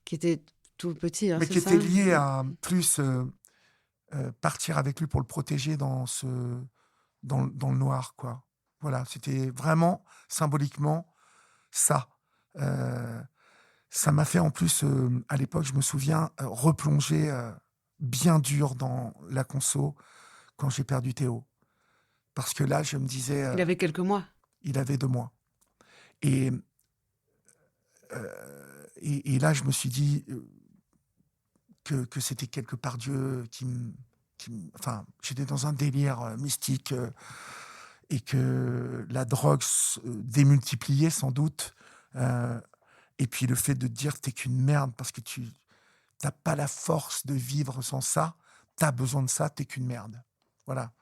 Qui était tout petit, hein, mais c'est qui ça? était liée à plus partir avec lui pour le protéger dans le noir, quoi. Voilà, c'était vraiment symboliquement ça. Ça m'a fait en plus, à l'époque, je me souviens, replonger bien dur dans la conso quand j'ai perdu Théo. Parce que là, je me disais... Il avait quelques mois. il avait 2 mois. Et là, je me suis dit que c'était quelque part Dieu enfin, j'étais dans un délire mystique et que la drogue démultipliait sans doute. Et puis le fait de dire que t'es qu'une merde parce que tu n'as pas la force de vivre sans ça, t'as besoin de ça, t'es qu'une merde. Voilà.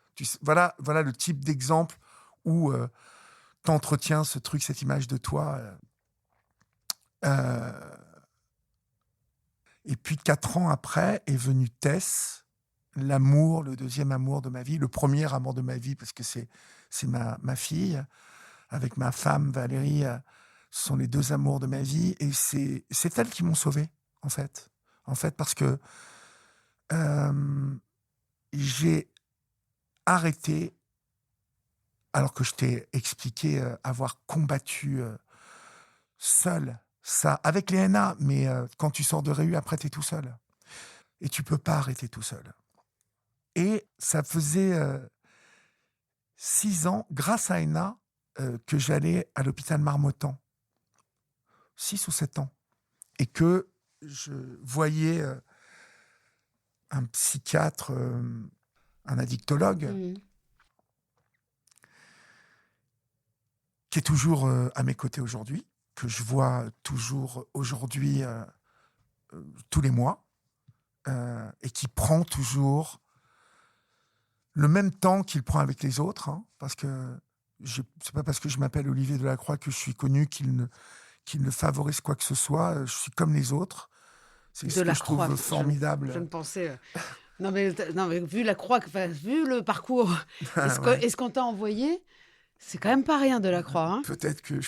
Voilà le type d'exemple où t'entretiens ce truc, cette image de toi. Et puis 4 ans après est venu Tess, l'amour, le deuxième amour de ma vie, le premier amour de ma vie, parce que c'est ma fille, avec ma femme Valérie, ce sont les 2 amours de ma vie, et c'est elles qui m'ont sauvé, en fait. Parce que j'ai arrêté, alors que je t'ai expliqué avoir combattu seul, ça, avec les NA, mais quand tu sors de Réu, après, t'es tout seul. Et tu peux pas arrêter tout seul. Et ça faisait 6 ans, grâce à ENA, que j'allais à l'hôpital Marmottan. 6 ou 7 ans. Et que je voyais un psychiatre, un addictologue, qui est toujours à mes côtés aujourd'hui, que je vois toujours aujourd'hui, tous les mois, et qui prend toujours le même temps qu'il prend avec les autres, hein, parce que c'est pas parce que je m'appelle Olivier Delacroix que je suis connu qu'il ne favorise quoi que ce soit. Je suis comme les autres. C'est ce que je trouve formidable. Je ne pensais... Non mais vu la croix, vu le parcours, est-ce qu'on t'a envoyé? C'est quand même pas rien Delacroix. Hein. Peut-être que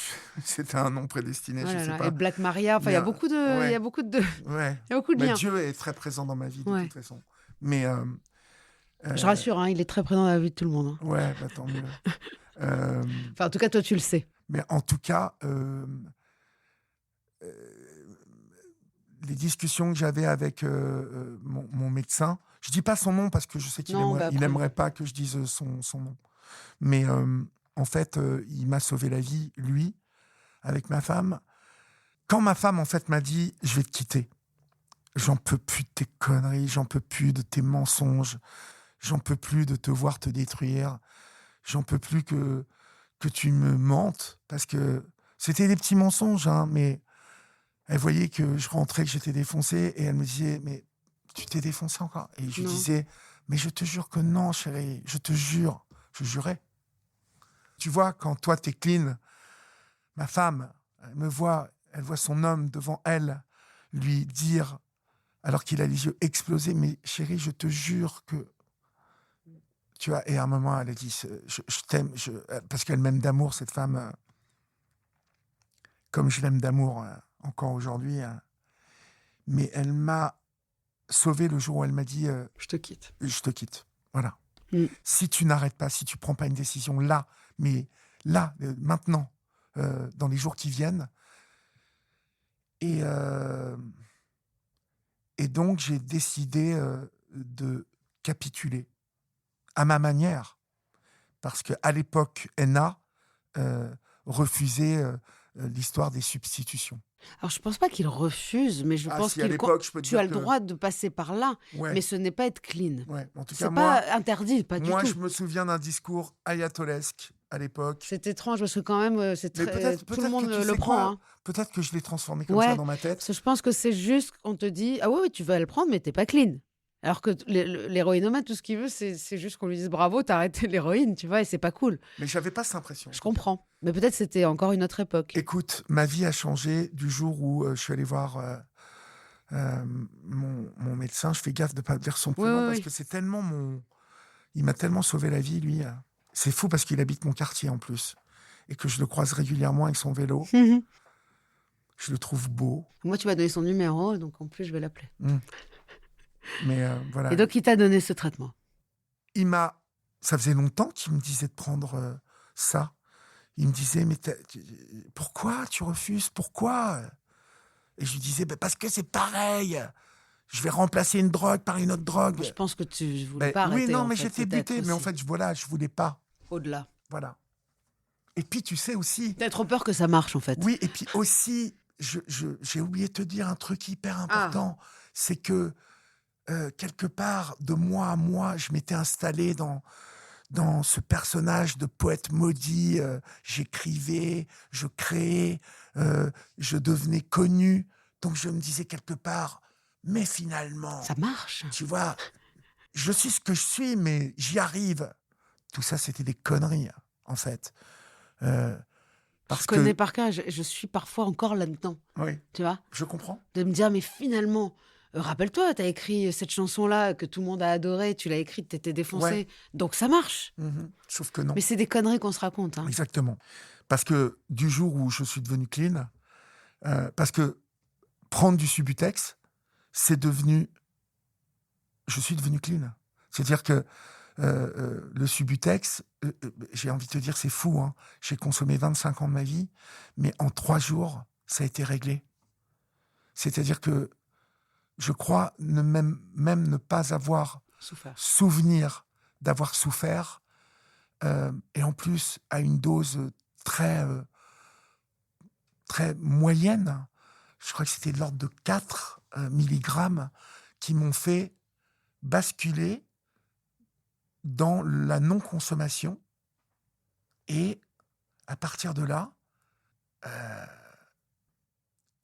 c'était un nom prédestiné, je sais pas. Et Black Maria, enfin il y a beaucoup de, ouais. il y a beaucoup de, ouais. il y a beaucoup de liens. Dieu est très présent dans ma vie de toute façon. Mais je rassure, hein, il est très présent dans la vie de tout le monde. Hein. Ouais, bah, tant mieux. Enfin, en tout cas, toi, tu le sais. Mais en tout cas, les discussions que j'avais avec mon médecin, je dis pas son nom parce que je sais qu'il aimerait pas que je dise son nom. Mais en fait, il m'a sauvé la vie, lui, avec ma femme. Quand ma femme, en fait, m'a dit « Je vais te quitter. J'en peux plus de tes conneries, j'en peux plus de tes mensonges, j'en peux plus de te voir te détruire, j'en peux plus que tu me mentes. » Parce que c'était des petits mensonges, hein, mais elle voyait que je rentrais, que j'étais défoncé, et elle me disait « Mais tu t'es défoncé encore ?» Et je lui disais « Mais je te jure que non, chérie, je te jure. » Je jurais. Tu vois, quand toi, t'es clean, ma femme, elle me voit, elle voit son homme devant elle, lui dire, alors qu'il a les yeux explosés, « Mais chérie, je te jure que... » Tu vois, et à un moment, elle a dit, je t'aime, parce qu'elle m'aime d'amour, cette femme, comme je l'aime d'amour encore aujourd'hui. Mais elle m'a sauvé le jour où elle m'a dit, je te quitte. Je te quitte. Voilà. Si tu n'arrêtes pas, si tu prends pas une décision là, mais là, maintenant, dans les jours qui viennent. Et donc, j'ai décidé de capituler à ma manière. Parce qu'à l'époque, Enna refusait l'histoire des substitutions. Alors, je pense pas qu'il refuse, mais je pense si, à qu'il... l'époque, je peux te Tu dire as le que... droit de passer par là, Ouais, mais ce n'est pas être clean. ouais. En tout cas, C'est pas interdit, pas du moi, tout. je me souviens d'un discours ayatollesque à l'époque. C'est étrange parce que quand même, c'est Mais très... tout le monde que tu le sais prend. quoi, Hein. peut-être que je l'ai transformé comme Ouais, ça dans ma tête. parce que je pense que c'est juste qu'on te dit ah oui, tu vas le prendre, mais t'es pas clean. Alors que l'héroïnomane, tout ce qu'il veut, c'est juste qu'on lui dise bravo, t'as arrêté l'héroïne, tu vois, et c'est pas cool. Mais j'avais pas cette impression. Je comprends. Mais peut-être c'était encore une autre époque. Écoute, ma vie a changé du jour où je suis allé voir mon médecin. Je fais gaffe de ne pas dire son prénom parce que c'est tellement il m'a tellement sauvé la vie, lui. C'est fou parce qu'il habite mon quartier en plus et que je le croise régulièrement avec son vélo. Je le trouve beau. Moi, tu m'as donné son numéro, donc en plus, je vais l'appeler. Mais voilà. Et donc, il t'a donné ce traitement. Ça faisait longtemps qu'il me disait de prendre ça. Il me disait, mais pourquoi tu refuses? Pourquoi? Et je lui disais, parce que c'est pareil. Je vais remplacer une drogue par une autre drogue. Je pense que tu voulais pas arrêter. Oui, non, en mais fait, j'étais buté. Mais en fait, je voulais pas. Au-delà. Voilà. Et puis, tu sais aussi... T'as trop peur que ça marche, en fait. Oui, et puis aussi, j'ai oublié de te dire un truc hyper important. C'est que, quelque part, de mois à mois, je m'étais installé dans ce personnage de poète maudit. J'écrivais, je créais, je devenais connu. Donc, je me disais quelque part, mais finalement... Ça marche. Tu vois, je suis ce que je suis, mais j'y arrive. Tout ça, c'était des conneries, en fait. Parce je connais par cœur, je suis parfois encore là-dedans. Oui, tu vois, je comprends. De me dire, mais finalement, rappelle-toi, tu as écrit cette chanson-là que tout le monde a adorée, tu l'as écrite, tu étais défoncé, donc ça marche. Sauf que non. Mais c'est des conneries qu'on se raconte. Hein. Exactement. Parce que du jour où je suis devenu clean, parce que prendre du Subutex, c'est devenu... Je suis devenu clean. C'est-à-dire que le Subutex, j'ai envie de te dire, c'est fou. Hein. J'ai consommé 25 ans de ma vie, mais en 3 jours, ça a été réglé. C'est-à-dire que je crois même ne pas avoir souvenir d'avoir souffert, et en plus à une dose très moyenne. Je crois que c'était de l'ordre de 4 milligrammes qui m'ont fait basculer dans la non-consommation. Et à partir de là,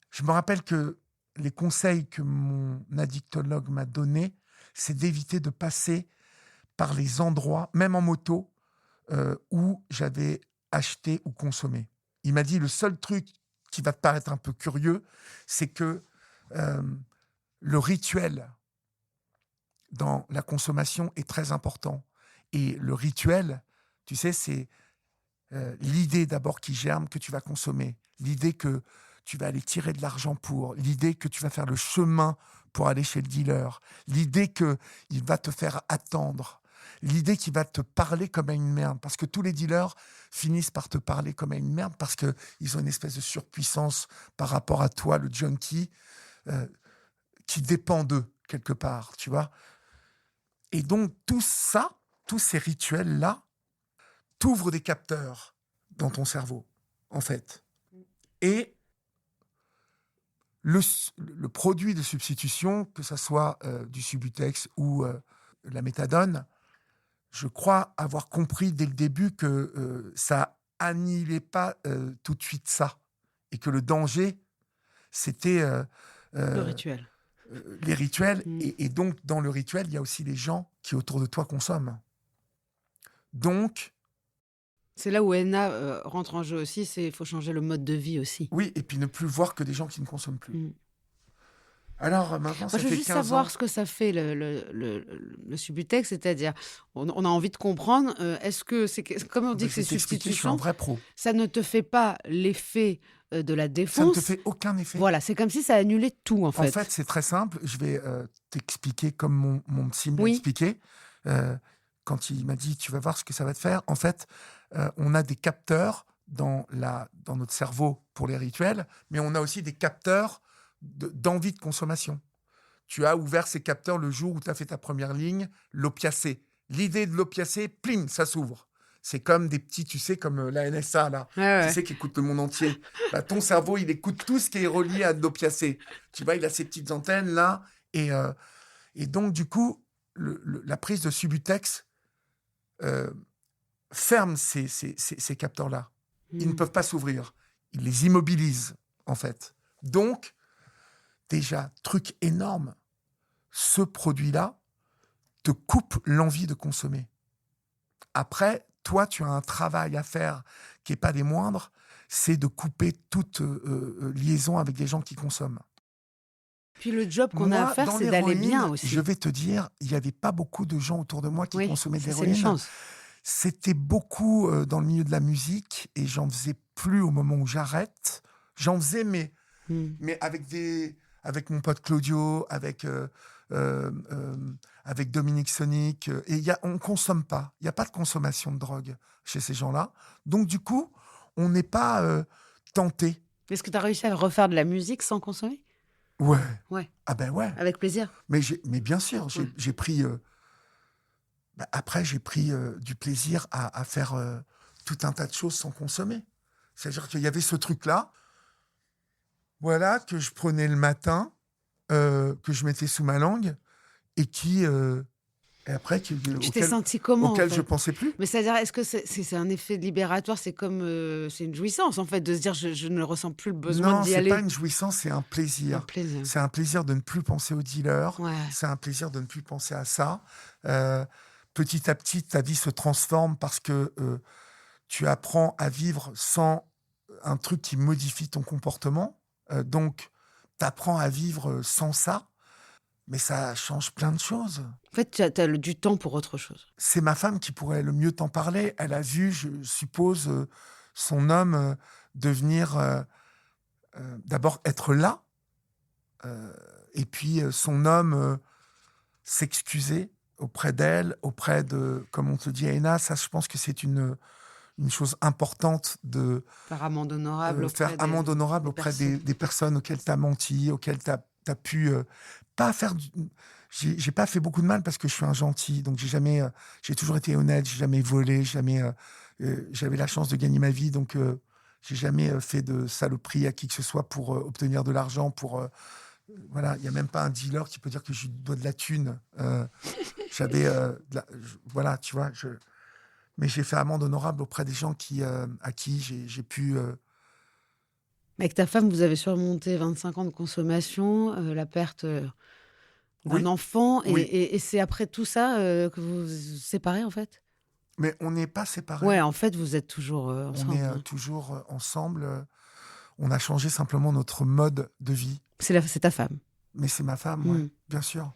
je me rappelle que les conseils que mon addictologue m'a donnés, c'est d'éviter de passer par les endroits, même en moto, où j'avais acheté ou consommé. Il m'a dit, le seul truc qui va te paraître un peu curieux, c'est que le rituel dans la consommation est très important. Et le rituel, tu sais, c'est l'idée d'abord qui germe que tu vas consommer, l'idée que tu vas aller tirer de l'argent pour, l'idée que tu vas faire le chemin pour aller chez le dealer, l'idée qu'il va te faire attendre, l'idée qu'il va te parler comme à une merde, parce que tous les dealers finissent par te parler comme à une merde, parce qu'ils ont une espèce de surpuissance par rapport à toi, le junkie, qui dépend d'eux, quelque part, tu vois. Et donc, tout ça, tous ces rituels-là, t'ouvrent des capteurs dans ton cerveau, en fait. Et le produit de substitution, que ce soit du Subutex ou la méthadone, je crois avoir compris dès le début que ça annihilait pas tout de suite ça. Et que le danger, c'était... le rituel. Les rituels. Et donc, dans le rituel, il y a aussi les gens qui, autour de toi, consomment. Donc... C'est là où Enna rentre en jeu aussi, il faut changer le mode de vie aussi. Oui, et puis ne plus voir que des gens qui ne consomment plus. Alors, maintenant, ça fait 15 ans. Je veux juste savoir ce que ça fait, le Subutex, c'est-à-dire, on a envie de comprendre, est-ce que, comme on dit que c'est substitution, je suis un vrai pro. Ça ne te fait pas l'effet de la défonce. Ça ne te fait aucun effet. Voilà, c'est comme si ça annulait tout, en fait. En fait, c'est très simple. Je vais t'expliquer comme mon psy me l'a expliqué. quand il m'a dit « tu vas voir ce que ça va te faire », en fait, on a des capteurs dans notre cerveau pour les rituels, mais on a aussi des capteurs d'envie de consommation. Tu as ouvert ces capteurs le jour où tu as fait ta première ligne, l'opiacé. L'idée de l'opiacé, plim, ça s'ouvre. C'est comme des petits, tu sais, comme la NSA, là. Ouais. Tu sais, qui écoute le monde entier. Bah, ton cerveau, il écoute tout ce qui est relié à de l'opiacé. Tu vois, il a ces petites antennes, là. Et donc, du coup, la prise de Subutex ferme ces capteurs-là. Ils ne peuvent pas s'ouvrir. Ils les immobilisent, en fait. Donc, déjà, truc énorme, ce produit-là te coupe l'envie de consommer. Après, toi, tu as un travail à faire qui n'est pas des moindres, c'est de couper toute liaison avec des gens qui consomment. Puis le job qu'on a à faire, c'est d'aller bien aussi. Je vais te dire, il n'y avait pas beaucoup de gens autour de moi qui consommaient de l'héroïne. C'est une chance. C'était beaucoup dans le milieu de la musique et j'en faisais plus au moment où j'arrête. J'en faisais, mais avec mon pote Claudio, avec Dominique Sonic. Et on ne consomme pas. Il n'y a pas de consommation de drogue chez ces gens-là. Donc, du coup, on n'est pas tenté. Est-ce que tu as réussi à refaire de la musique sans consommer ? Ouais. Ah ben ouais. Avec plaisir. Mais bien sûr, j'ai pris... après, j'ai pris du plaisir à faire tout un tas de choses sans consommer. C'est-à-dire qu'il y avait ce truc-là, voilà, que je prenais le matin, que je mettais sous ma langue, et et après, tu t'es senti comment, auquel en fait, je pensais plus. Mais c'est-à-dire, est-ce que c'est un effet libératoire ? C'est comme c'est une jouissance, en fait, de se dire je ne ressens plus le besoin d'y aller. Non, c'est pas une jouissance, c'est un plaisir. C'est un plaisir de ne plus penser aux dealers. Ouais. C'est un plaisir de ne plus penser à ça. Petit à petit, ta vie se transforme parce que tu apprends à vivre sans un truc qui modifie ton comportement. Donc, tu apprends à vivre sans ça, mais ça change plein de choses. En fait, tu as du temps pour autre chose. C'est ma femme qui pourrait le mieux t'en parler. Elle a vu, je suppose, son homme devenir... d'abord être là, et puis son homme s'excuser auprès d'elle, auprès de, comme on te dit, Aïna, ça, je pense que c'est une chose importante de faire amende honorable auprès des personnes auxquelles tu as menti, auxquelles tu as pu pas faire j'ai pas fait beaucoup de mal parce que je suis un gentil, donc j'ai toujours été honnête, j'ai jamais volé, j'avais la chance de gagner ma vie, donc j'ai jamais fait de saloperie à qui que ce soit pour obtenir de l'argent, voilà, il n'y a même pas un dealer qui peut dire que je lui dois de la thune. Voilà, tu vois, mais j'ai fait amende honorable auprès des gens à qui j'ai pu... Avec ta femme, vous avez surmonté 25 ans de consommation, la perte d'un enfant, et c'est après tout ça que vous vous séparez, en fait ? Mais on n'est pas séparés. Ouais, en fait, vous êtes toujours ensemble. On est toujours ensemble. On a changé simplement notre mode de vie. C'est ta femme. Mais c'est ma femme, ouais, bien sûr.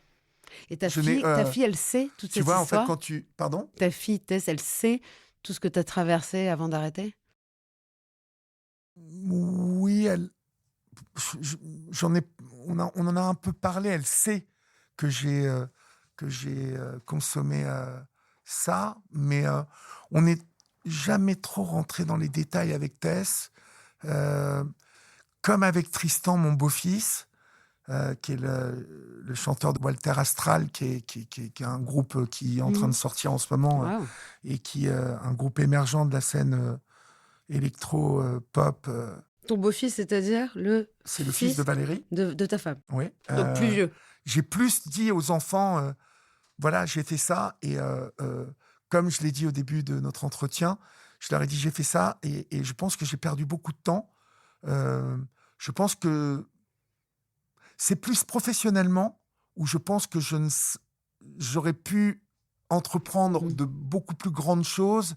Et ta fille, elle sait toute cette histoire ? Tu vois, en fait, quand tu... Pardon ? Ta fille, Tess, elle sait tout ce que tu as traversé avant d'arrêter ? Oui, on en a un peu parlé. Elle sait que j'ai consommé ça, mais on n'est jamais trop rentré dans les détails avec Tess. Comme avec Tristan, mon beau-fils, qui est le chanteur de Walter Astral, qui est un groupe qui est en train de sortir en ce moment, et qui est un groupe émergent de la scène électro-pop. Ton beau-fils, c'est-à-dire C'est le fils de Valérie. De ta femme. Oui. Donc plus vieux. J'ai plus dit aux enfants, voilà, j'ai fait ça, et comme je l'ai dit au début de notre entretien, je leur ai dit j'ai fait ça, et je pense que j'ai perdu beaucoup de temps. Je pense que c'est plus professionnellement où je pense que j'aurais pu entreprendre de beaucoup plus grandes choses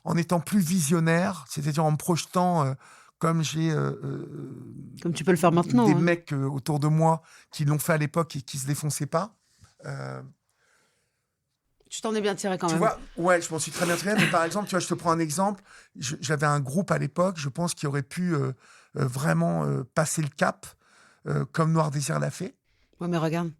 en étant plus visionnaire, c'est-à-dire en me projetant comme j'ai comme tu peux le faire maintenant, des mecs autour de moi qui l'ont fait à l'époque et qui se défonçaient pas. Tu t'en es bien tiré quand même. Tu vois, ouais, je m'en suis très bien tiré. Mais par exemple, tu vois, je te prends un exemple. J'avais un groupe à l'époque, je pense, qui aurait pu vraiment passer le cap, comme Noir Désir l'a fait. Ouais, mais regarde.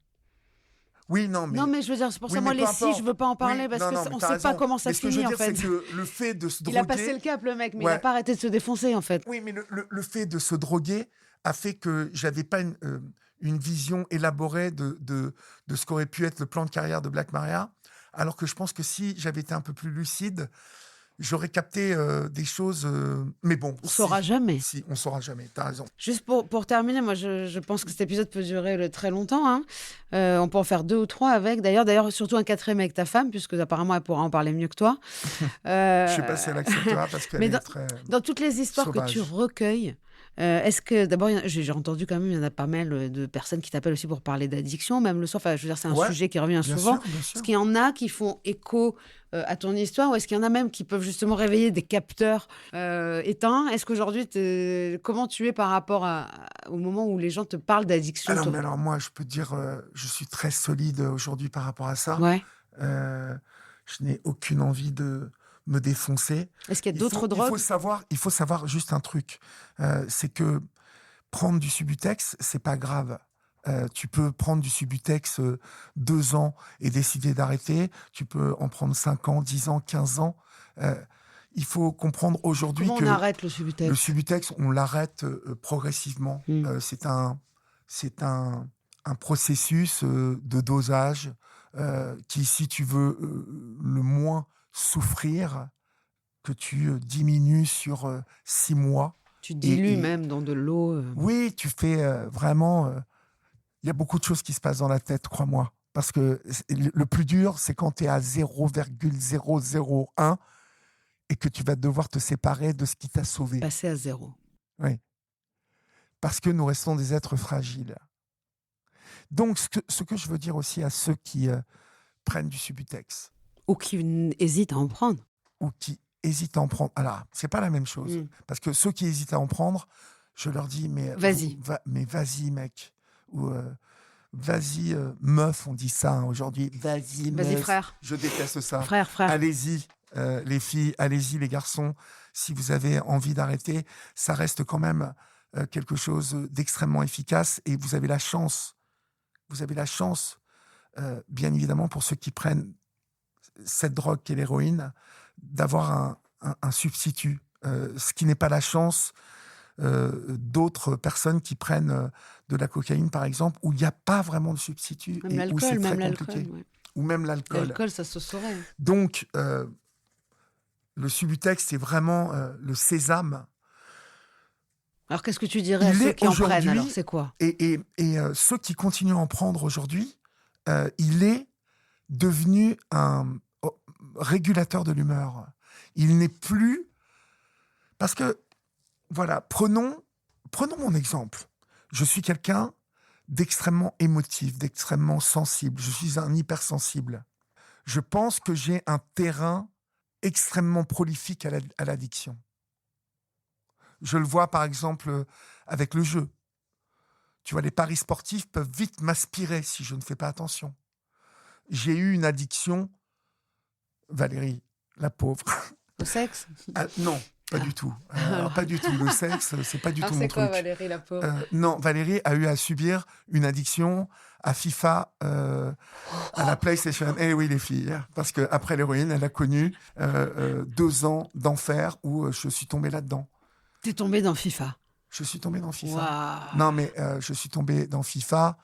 Oui, non, mais... Non, mais je veux dire, c'est pour ça, Oui, moi, mais les peu si, importe. je veux pas en parler Oui, parce non, que non, mais on t'as sait pas raison. comment ça Mais ce que je finit, veux en dire, c'est fait. que le fait de se Il droguer... a passé le cap, le mec, mais il Ouais. a pas arrêté de se défoncer, en fait. Oui, mais le fait de se droguer a fait que j'avais pas une vision élaborée de ce qu'aurait pu être le plan de carrière de Black Maria, alors que je pense que si j'avais été un peu plus lucide, j'aurais capté des choses... mais bon, On saura jamais. Si, on saura jamais, t'as raison. Juste pour terminer, moi, je pense que cet épisode peut durer très longtemps. Hein. On peut en faire 2 ou 3 avec. D'ailleurs, surtout un 4e avec ta femme, puisque apparemment, elle pourra en parler mieux que toi. Je sais pas si elle acceptera parce qu'elle Mais est très dans toutes les histoires sauvage. que tu recueilles, est-ce que, d'abord, j'ai entendu quand même, il y en a pas mal de personnes qui t'appellent aussi pour parler d'addiction, même le soir. Enfin, je veux dire, c'est un Ouais, sujet qui revient bien souvent. sûr, bien sûr. Est-ce qu'il y en a qui font écho à ton histoire, ou est-ce qu'il y en a même qui peuvent justement réveiller des capteurs éteints? Est-ce qu'aujourd'hui, comment tu es par rapport au moment où les gens te parlent d'addiction? Alors moi, je peux te dire, je suis très solide aujourd'hui par rapport à ça. Ouais. Je n'ai aucune envie de me défoncer. Est-ce qu'il y a d'autres drogues? Il faut savoir juste un truc, c'est que prendre du Subutex, c'est pas grave. Tu peux prendre du Subutex 2 ans et décider d'arrêter. Tu peux en prendre 5 ans, 10 ans, 15 ans. Il faut comprendre aujourd'hui Comment que on arrête le Subutex? le Subutex, on l'arrête progressivement. C'est un processus de dosage qui, si tu veux le moins souffrir, que tu diminues sur 6 mois. Tu dilues même dans de l'eau. Oui, tu fais vraiment... Il y a beaucoup de choses qui se passent dans la tête, crois-moi. Parce que le plus dur, c'est quand tu es à 0,001 et que tu vas devoir te séparer de ce qui t'a sauvé. Passer à 0. Oui. Parce que nous restons des êtres fragiles. Donc, ce que je veux dire aussi à ceux qui prennent du Subutex. Ou qui hésitent à en prendre. Ou qui hésitent à en prendre. Alors, c'est pas la même chose. Parce que ceux qui hésitent à en prendre, je leur dis, mais vas-y. Mais vas-y, mec. Ou vas-y, meuf, on dit ça hein, aujourd'hui. Vas-y, meuf. Vas-y, frère. Je déteste ça. Frère. Allez-y, les filles, allez-y, les garçons. Si vous avez envie d'arrêter, ça reste quand même quelque chose d'extrêmement efficace et vous avez la chance. Vous avez la chance, bien évidemment, pour ceux qui prennent cette drogue qu'est l'héroïne, d'avoir un substitut. Ce qui n'est pas la chance d'autres personnes qui prennent de la cocaïne, par exemple, où il n'y a pas vraiment de substitut et où c'est très compliqué. Ouais. Ou même l'alcool. L'alcool, ça se saurait. Donc, le Subutex, c'est vraiment le sésame. Alors, qu'est-ce que tu dirais à ceux qui en prennent, alors? C'est quoi? Et ceux qui continuent à en prendre aujourd'hui, il est devenu un régulateur de l'humeur. Il n'est plus... Parce que, voilà, prenons mon exemple. Je suis quelqu'un d'extrêmement émotif, d'extrêmement sensible. Je suis un hypersensible. Je pense que j'ai un terrain extrêmement prolifique à l'addiction. Je le vois, par exemple, avec le jeu. Tu vois, les paris sportifs peuvent vite m'aspirer si je ne fais pas attention. J'ai eu une addiction, Valérie, la pauvre. Au sexe? Non. Pas du tout. Pas du tout. Le sexe, c'est pas du tout mon truc. C'est quoi, Valérie, la pauvre? Non, Valérie a eu à subir une addiction à FIFA, à la PlayStation. Eh oui, les filles, parce qu'après l'héroïne, elle a connu 2 ans d'enfer où je suis tombé là-dedans. T'es tombé dans FIFA? Je suis tombé dans FIFA. Wow. Non, mais je suis tombé dans FIFA.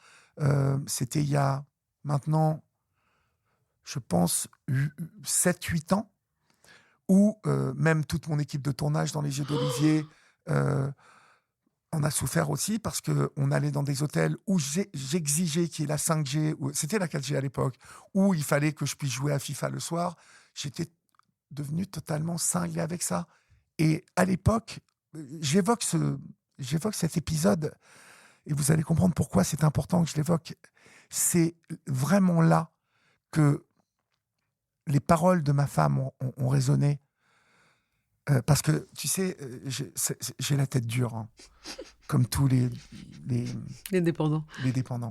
C'était il y a maintenant, je pense, 7-8 ans. Où même toute mon équipe de tournage dans Les Jeux d'Olivier en a souffert aussi parce qu'on allait dans des hôtels où j'exigeais qu'il y ait la 5G, c'était la 4G à l'époque, où il fallait que je puisse jouer à FIFA le soir. J'étais devenu totalement cinglé avec ça. Et à l'époque, j'évoque cet épisode et vous allez comprendre pourquoi c'est important que je l'évoque. C'est vraiment là que les paroles de ma femme ont résonné. Parce que, tu sais, j'ai la tête dure, hein, comme tous les dépendants. Les dépendants.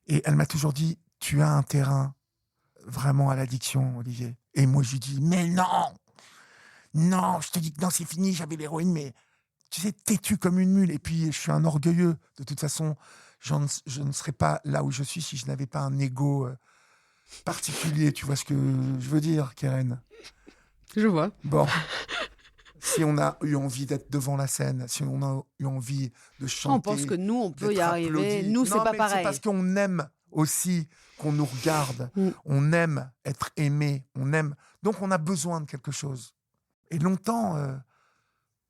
Et elle m'a toujours dit, tu as un terrain vraiment à l'addiction, Olivier. Et moi, je lui dis, mais non, je te dis que non, c'est fini, j'avais l'héroïne, mais tu sais, têtu comme une mule. Et puis, je suis un orgueilleux. De toute façon, je ne serais pas là où je suis si je n'avais pas un ego particulier. Tu vois ce que je veux dire, Keren? Je vois. Bon. Si on a eu envie d'être devant la scène, si on a eu envie de chanter... On pense que nous, on peut y d'être arriver. applaudi. Nous, c'est Non, pas mais pareil. c'est parce qu'on aime aussi qu'on nous regarde. On aime être aimé. On aime... Donc, on a besoin de quelque chose. Et longtemps,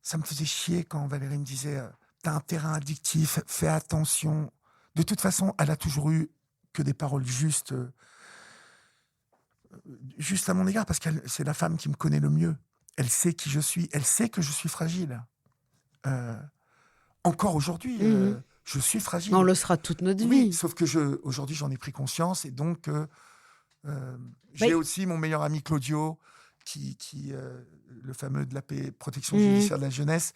ça me faisait chier quand Valérie me disait t'as un terrain addictif, fais attention. De toute façon, elle a toujours eu que des paroles justes à mon égard, parce que c'est la femme qui me connaît le mieux. Elle sait qui je suis. Elle sait que je suis fragile. Encore aujourd'hui, je suis fragile. On le sera toute notre vie. Oui, sauf que aujourd'hui, j'en ai pris conscience. Et donc, j'ai aussi mon meilleur ami Claudio, le fameux de la protection judiciaire de la jeunesse.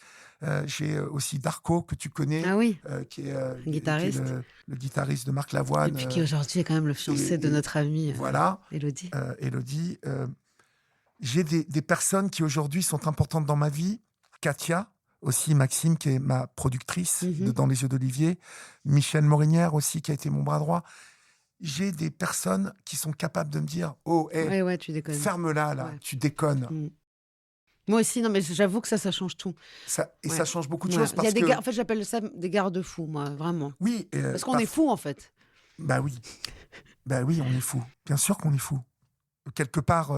J'ai aussi Darko, que tu connais, qui est guitariste. Qui est le guitariste de Marc Lavoine. Et puis qui aujourd'hui est quand même le fiancé de notre amie Élodie. Élodie. J'ai des personnes qui aujourd'hui sont importantes dans ma vie. Katia, aussi Maxime, qui est ma productrice de Dans les yeux d'Olivier. Michel Morinière aussi, qui a été mon bras droit. J'ai des personnes qui sont capables de me dire « Oh, hey, tu déconnes. Ferme-la, là, tu déconnes. » Moi aussi, non, mais j'avoue que ça change tout. Ça change beaucoup de choses. Parce en fait, j'appelle ça des garde-fous, moi, vraiment. Oui. Parce qu'on est fous, en fait. Bah oui. Oui, on est fous. Bien sûr qu'on est fous. Quelque part...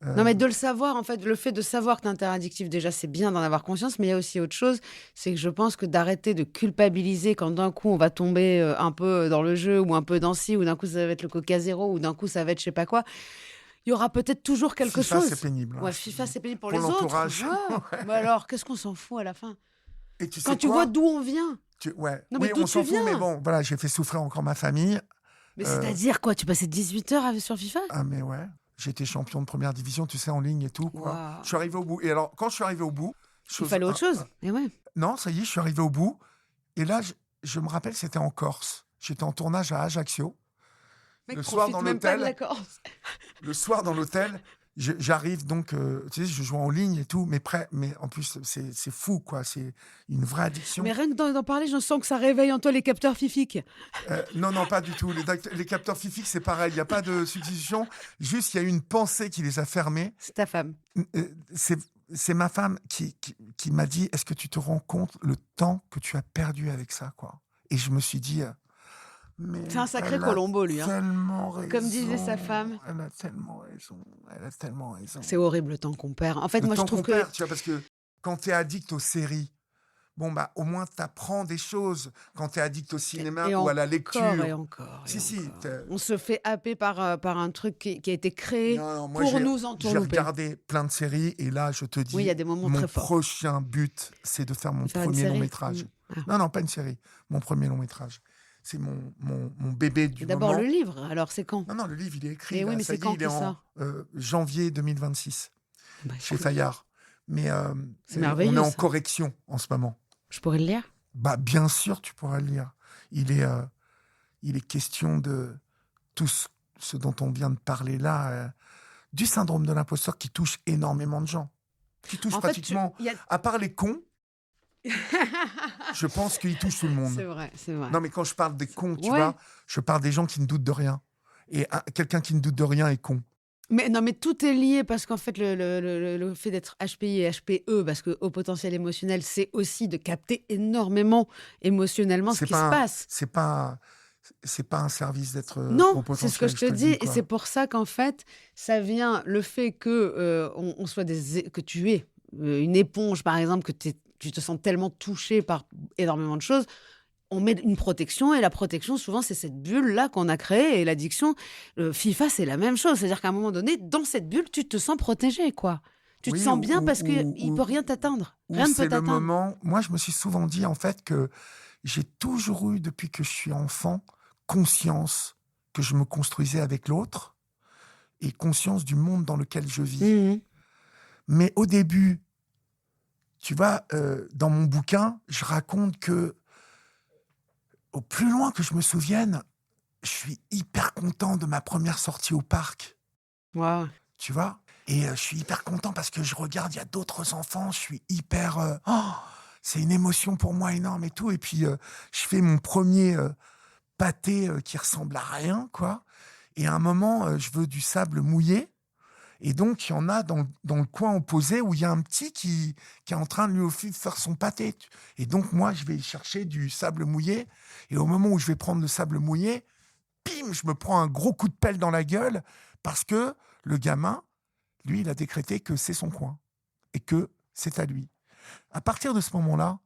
Non, mais de le savoir, en fait, le fait de savoir que t'es interaddictif, déjà, c'est bien d'en avoir conscience, mais il y a aussi autre chose, c'est que je pense que d'arrêter de culpabiliser quand d'un coup on va tomber un peu dans le jeu, ou un peu dans ci, ou d'un coup ça va être le Coca Zéro, ou d'un coup ça va être je sais pas quoi, il y aura peut-être toujours quelque chose. FIFA, c'est pénible. Ouais, FIFA, c'est pénible pour les autres. L'entourage. Mais alors, qu'est-ce qu'on s'en fout à la fin? Et tu sais quand tu vois d'où on vient. Non, oui, on s'en fout, mais bon, voilà, j'ai fait souffrir encore ma famille. Mais c'est-à-dire quoi? Tu passais 18 heures sur FIFA? Ah, mais ouais. J'étais champion de première division, tu sais, en ligne et tout. Quoi. Wow. Je suis arrivé au bout. Et alors, quand je suis arrivé au bout... Il fallait autre chose. Et ouais. Non, ça y est, je suis arrivé au bout. Et là, je me rappelle, c'était en Corse. J'étais en tournage à Ajaccio. Mec, le soir dans l'hôtel. Le soir dans l'hôtel, j'arrive donc... tu sais, je joue en ligne et tout, mais en plus, c'est fou, quoi. C'est une vraie addiction. Mais rien que d'en parler, je sens que ça réveille en toi les capteurs fifiques. Non, pas du tout. Les capteurs fifiques, c'est pareil. Il n'y a pas de substitution. Juste, il y a une pensée qui les a fermés. C'est ta femme. C'est ma femme qui m'a dit, est-ce que tu te rends compte le temps que tu as perdu avec ça, quoi? Et je me suis dit... c'est un sacré Colombo, lui. Tellement raison. Comme disait sa femme. Elle a tellement raison. C'est horrible le temps qu'on perd. En fait, moi, je trouve que... perd, tu vois, parce que quand tu es addict aux séries, bon, bah, au moins, tu apprends des choses. Quand tu es addict au cinéma ou à la lecture. Et encore. On se fait happer par un truc qui a été créé pour nous entourlouper. J'ai regardé plein de séries et là, je te dis, il y a des moments très forts. Mon prochain but, c'est de faire mon premier long métrage. Non, pas une série. Mon premier long métrage. C'est mon bébé du moment. D'abord le livre, alors c'est quand? Non, le livre, il est écrit. Oui, mais c'est quand il est en janvier 2026, chez Fayard. Mais c'est merveilleux, on est en correction en ce moment. Je pourrais le lire? Bah, bien sûr, tu pourras le lire. Il est question de tout ce dont on vient de parler là, du syndrome de l'imposteur qui touche énormément de gens. Qui touche pratiquement, à part les cons, je pense qu'il touche tout le monde. C'est vrai. Non, mais quand je parle des cons, tu vois, je parle des gens qui ne doutent de rien. Et quelqu'un qui ne doute de rien est con. Mais non, mais tout est lié parce qu'en fait, le fait d'être HPI et HPE, parce que haut potentiel émotionnel, c'est aussi de capter énormément émotionnellement ce qui se passe. C'est pas un service d'être non, c'est ce que je te dis. Et c'est pour ça qu'en fait, ça vient le fait que on soit que tu es une éponge, par exemple, que tu te sens tellement touché par énormément de choses, on met une protection, et la protection, souvent, c'est cette bulle-là qu'on a créée. Et l'addiction, FIFA, c'est la même chose. C'est-à-dire qu'à un moment donné, dans cette bulle, tu te sens protégé, quoi. Tu te sens bien parce qu'il ne peut rien t'atteindre. Rien ne peut t'atteindre. Le moment... Moi, je me suis souvent dit, en fait, que j'ai toujours eu, depuis que je suis enfant, conscience que je me construisais avec l'autre et conscience du monde dans lequel je vis. Mais au début, tu vois, dans mon bouquin, je raconte que, au plus loin que je me souvienne, je suis hyper content de ma première sortie au parc. Wow. Tu vois? Et je suis hyper content parce que je regarde, il y a d'autres enfants, je suis hyper... c'est une émotion pour moi énorme et tout. Et puis, je fais mon premier pâté qui ressemble à rien, quoi. Et à un moment, je veux du sable mouillé. Et donc, il y en a dans le coin opposé où il y a un petit qui est en train de lui aussi faire son pâté. Et donc, moi, je vais chercher du sable mouillé. Et au moment où je vais prendre le sable mouillé, bim, je me prends un gros coup de pelle dans la gueule parce que le gamin, lui, il a décrété que c'est son coin et que c'est à lui. À partir de ce moment-là,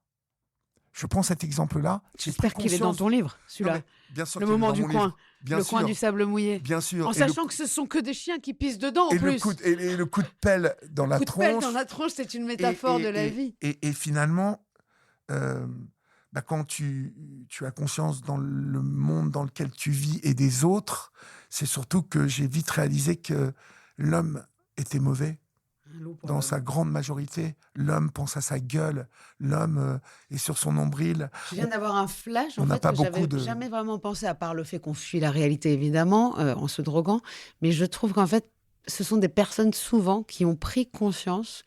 je prends cet exemple-là. J'espère qu'il est dans ton livre, celui-là. Non, bien sûr le qu'il est moment dans du mon coin. livre. Bien le sûr. coin du sable mouillé. Bien sûr. En sachant que ce sont que des chiens qui pissent dedans, en plus. Et le coup de pelle dans la tronche. Le coup de pelle dans la tronche, c'est une métaphore de la vie. Et finalement, quand tu as conscience dans le monde dans lequel tu vis et des autres, c'est surtout que j'ai vite réalisé que l'homme était mauvais. Dans sa grande majorité, l'homme pense à sa gueule, l'homme est sur son nombril. Je viens d'avoir un flash, en fait, que j'avais jamais vraiment pensé, à part le fait qu'on fuit la réalité, évidemment, en se droguant. Mais je trouve qu'en fait, ce sont des personnes souvent qui ont pris conscience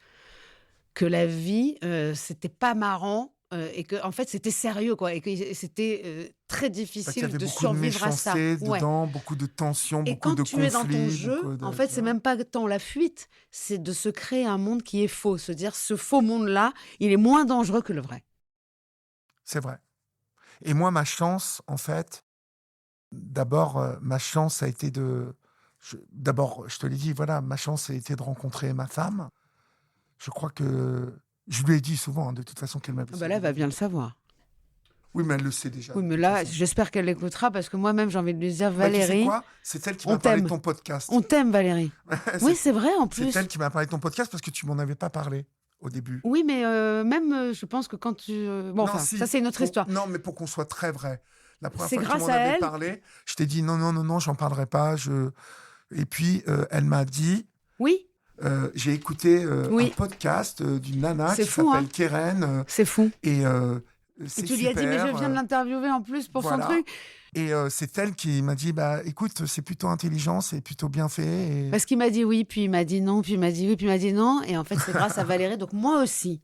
que la vie, c'était pas marrant, et que en fait c'était sérieux, quoi, et que c'était très difficile de survivre à ça. Dedans, beaucoup de tensions, et beaucoup de conflits. Et quand tu es dans ton jeu, en fait, c'est même pas tant la fuite, c'est de se créer un monde qui est faux, se dire ce faux monde-là, il est moins dangereux que le vrai. C'est vrai. Et moi, ma chance, en fait, d'abord, ma chance a été d'abord, je te l'ai dit, voilà, ma chance a été de rencontrer ma femme. Je crois que je lui ai dit souvent, de toute façon, qu'elle m'avait... là, elle va bien le savoir. Oui, mais elle le sait déjà. Oui, mais là, j'espère qu'elle l'écoutera, parce que moi-même, j'ai envie de lui dire, Valérie... Tu sais quoi ? C'est elle qui m'a parlé de ton podcast. On t'aime, Valérie. Oui, c'est vrai, en plus. C'est elle qui m'a parlé de ton podcast, parce que tu m'en avais pas parlé au début. Oui, mais même, je pense que quand tu... ça, c'est une autre histoire. Non, mais pour qu'on soit très vrai. La première fois que tu m'en avais parlé, je t'ai dit, non, j'en parlerai pas. Et puis, elle m'a dit... Oui. J'ai écouté un podcast d'une nana qui s'appelle Keren. C'est fou. Et tu lui as dit, mais je viens de l'interviewer en plus pour son truc. Et c'est elle qui m'a dit, écoute, c'est plutôt intelligent, c'est plutôt bien fait. Parce qu'il m'a dit oui, puis il m'a dit non, puis il m'a dit oui, puis il m'a dit non. Et en fait, c'est grâce à Valérie. Donc moi aussi,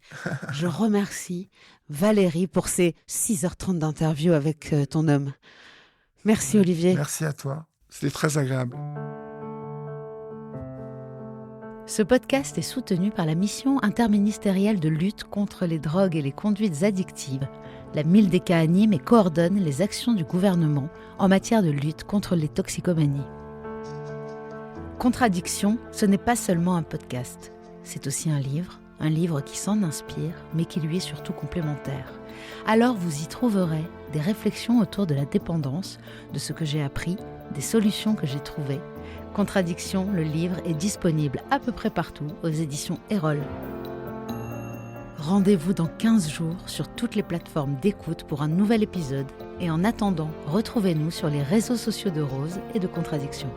je remercie Valérie pour ces 6h30 d'interview avec ton homme. Merci Olivier. Merci à toi. C'était très agréable. Ce podcast est soutenu par la mission interministérielle de lutte contre les drogues et les conduites addictives. La Mildeca anime et coordonne les actions du gouvernement en matière de lutte contre les toxicomanies. Contradiction, ce n'est pas seulement un podcast. C'est aussi un livre qui s'en inspire, mais qui lui est surtout complémentaire. Alors vous y trouverez des réflexions autour de la dépendance, de ce que j'ai appris, des solutions que j'ai trouvées. Contradiction, le livre est disponible à peu près partout aux éditions Erol. Rendez-vous dans 15 jours sur toutes les plateformes d'écoute pour un nouvel épisode. Et en attendant, retrouvez-nous sur les réseaux sociaux de Rose et de Contradiction.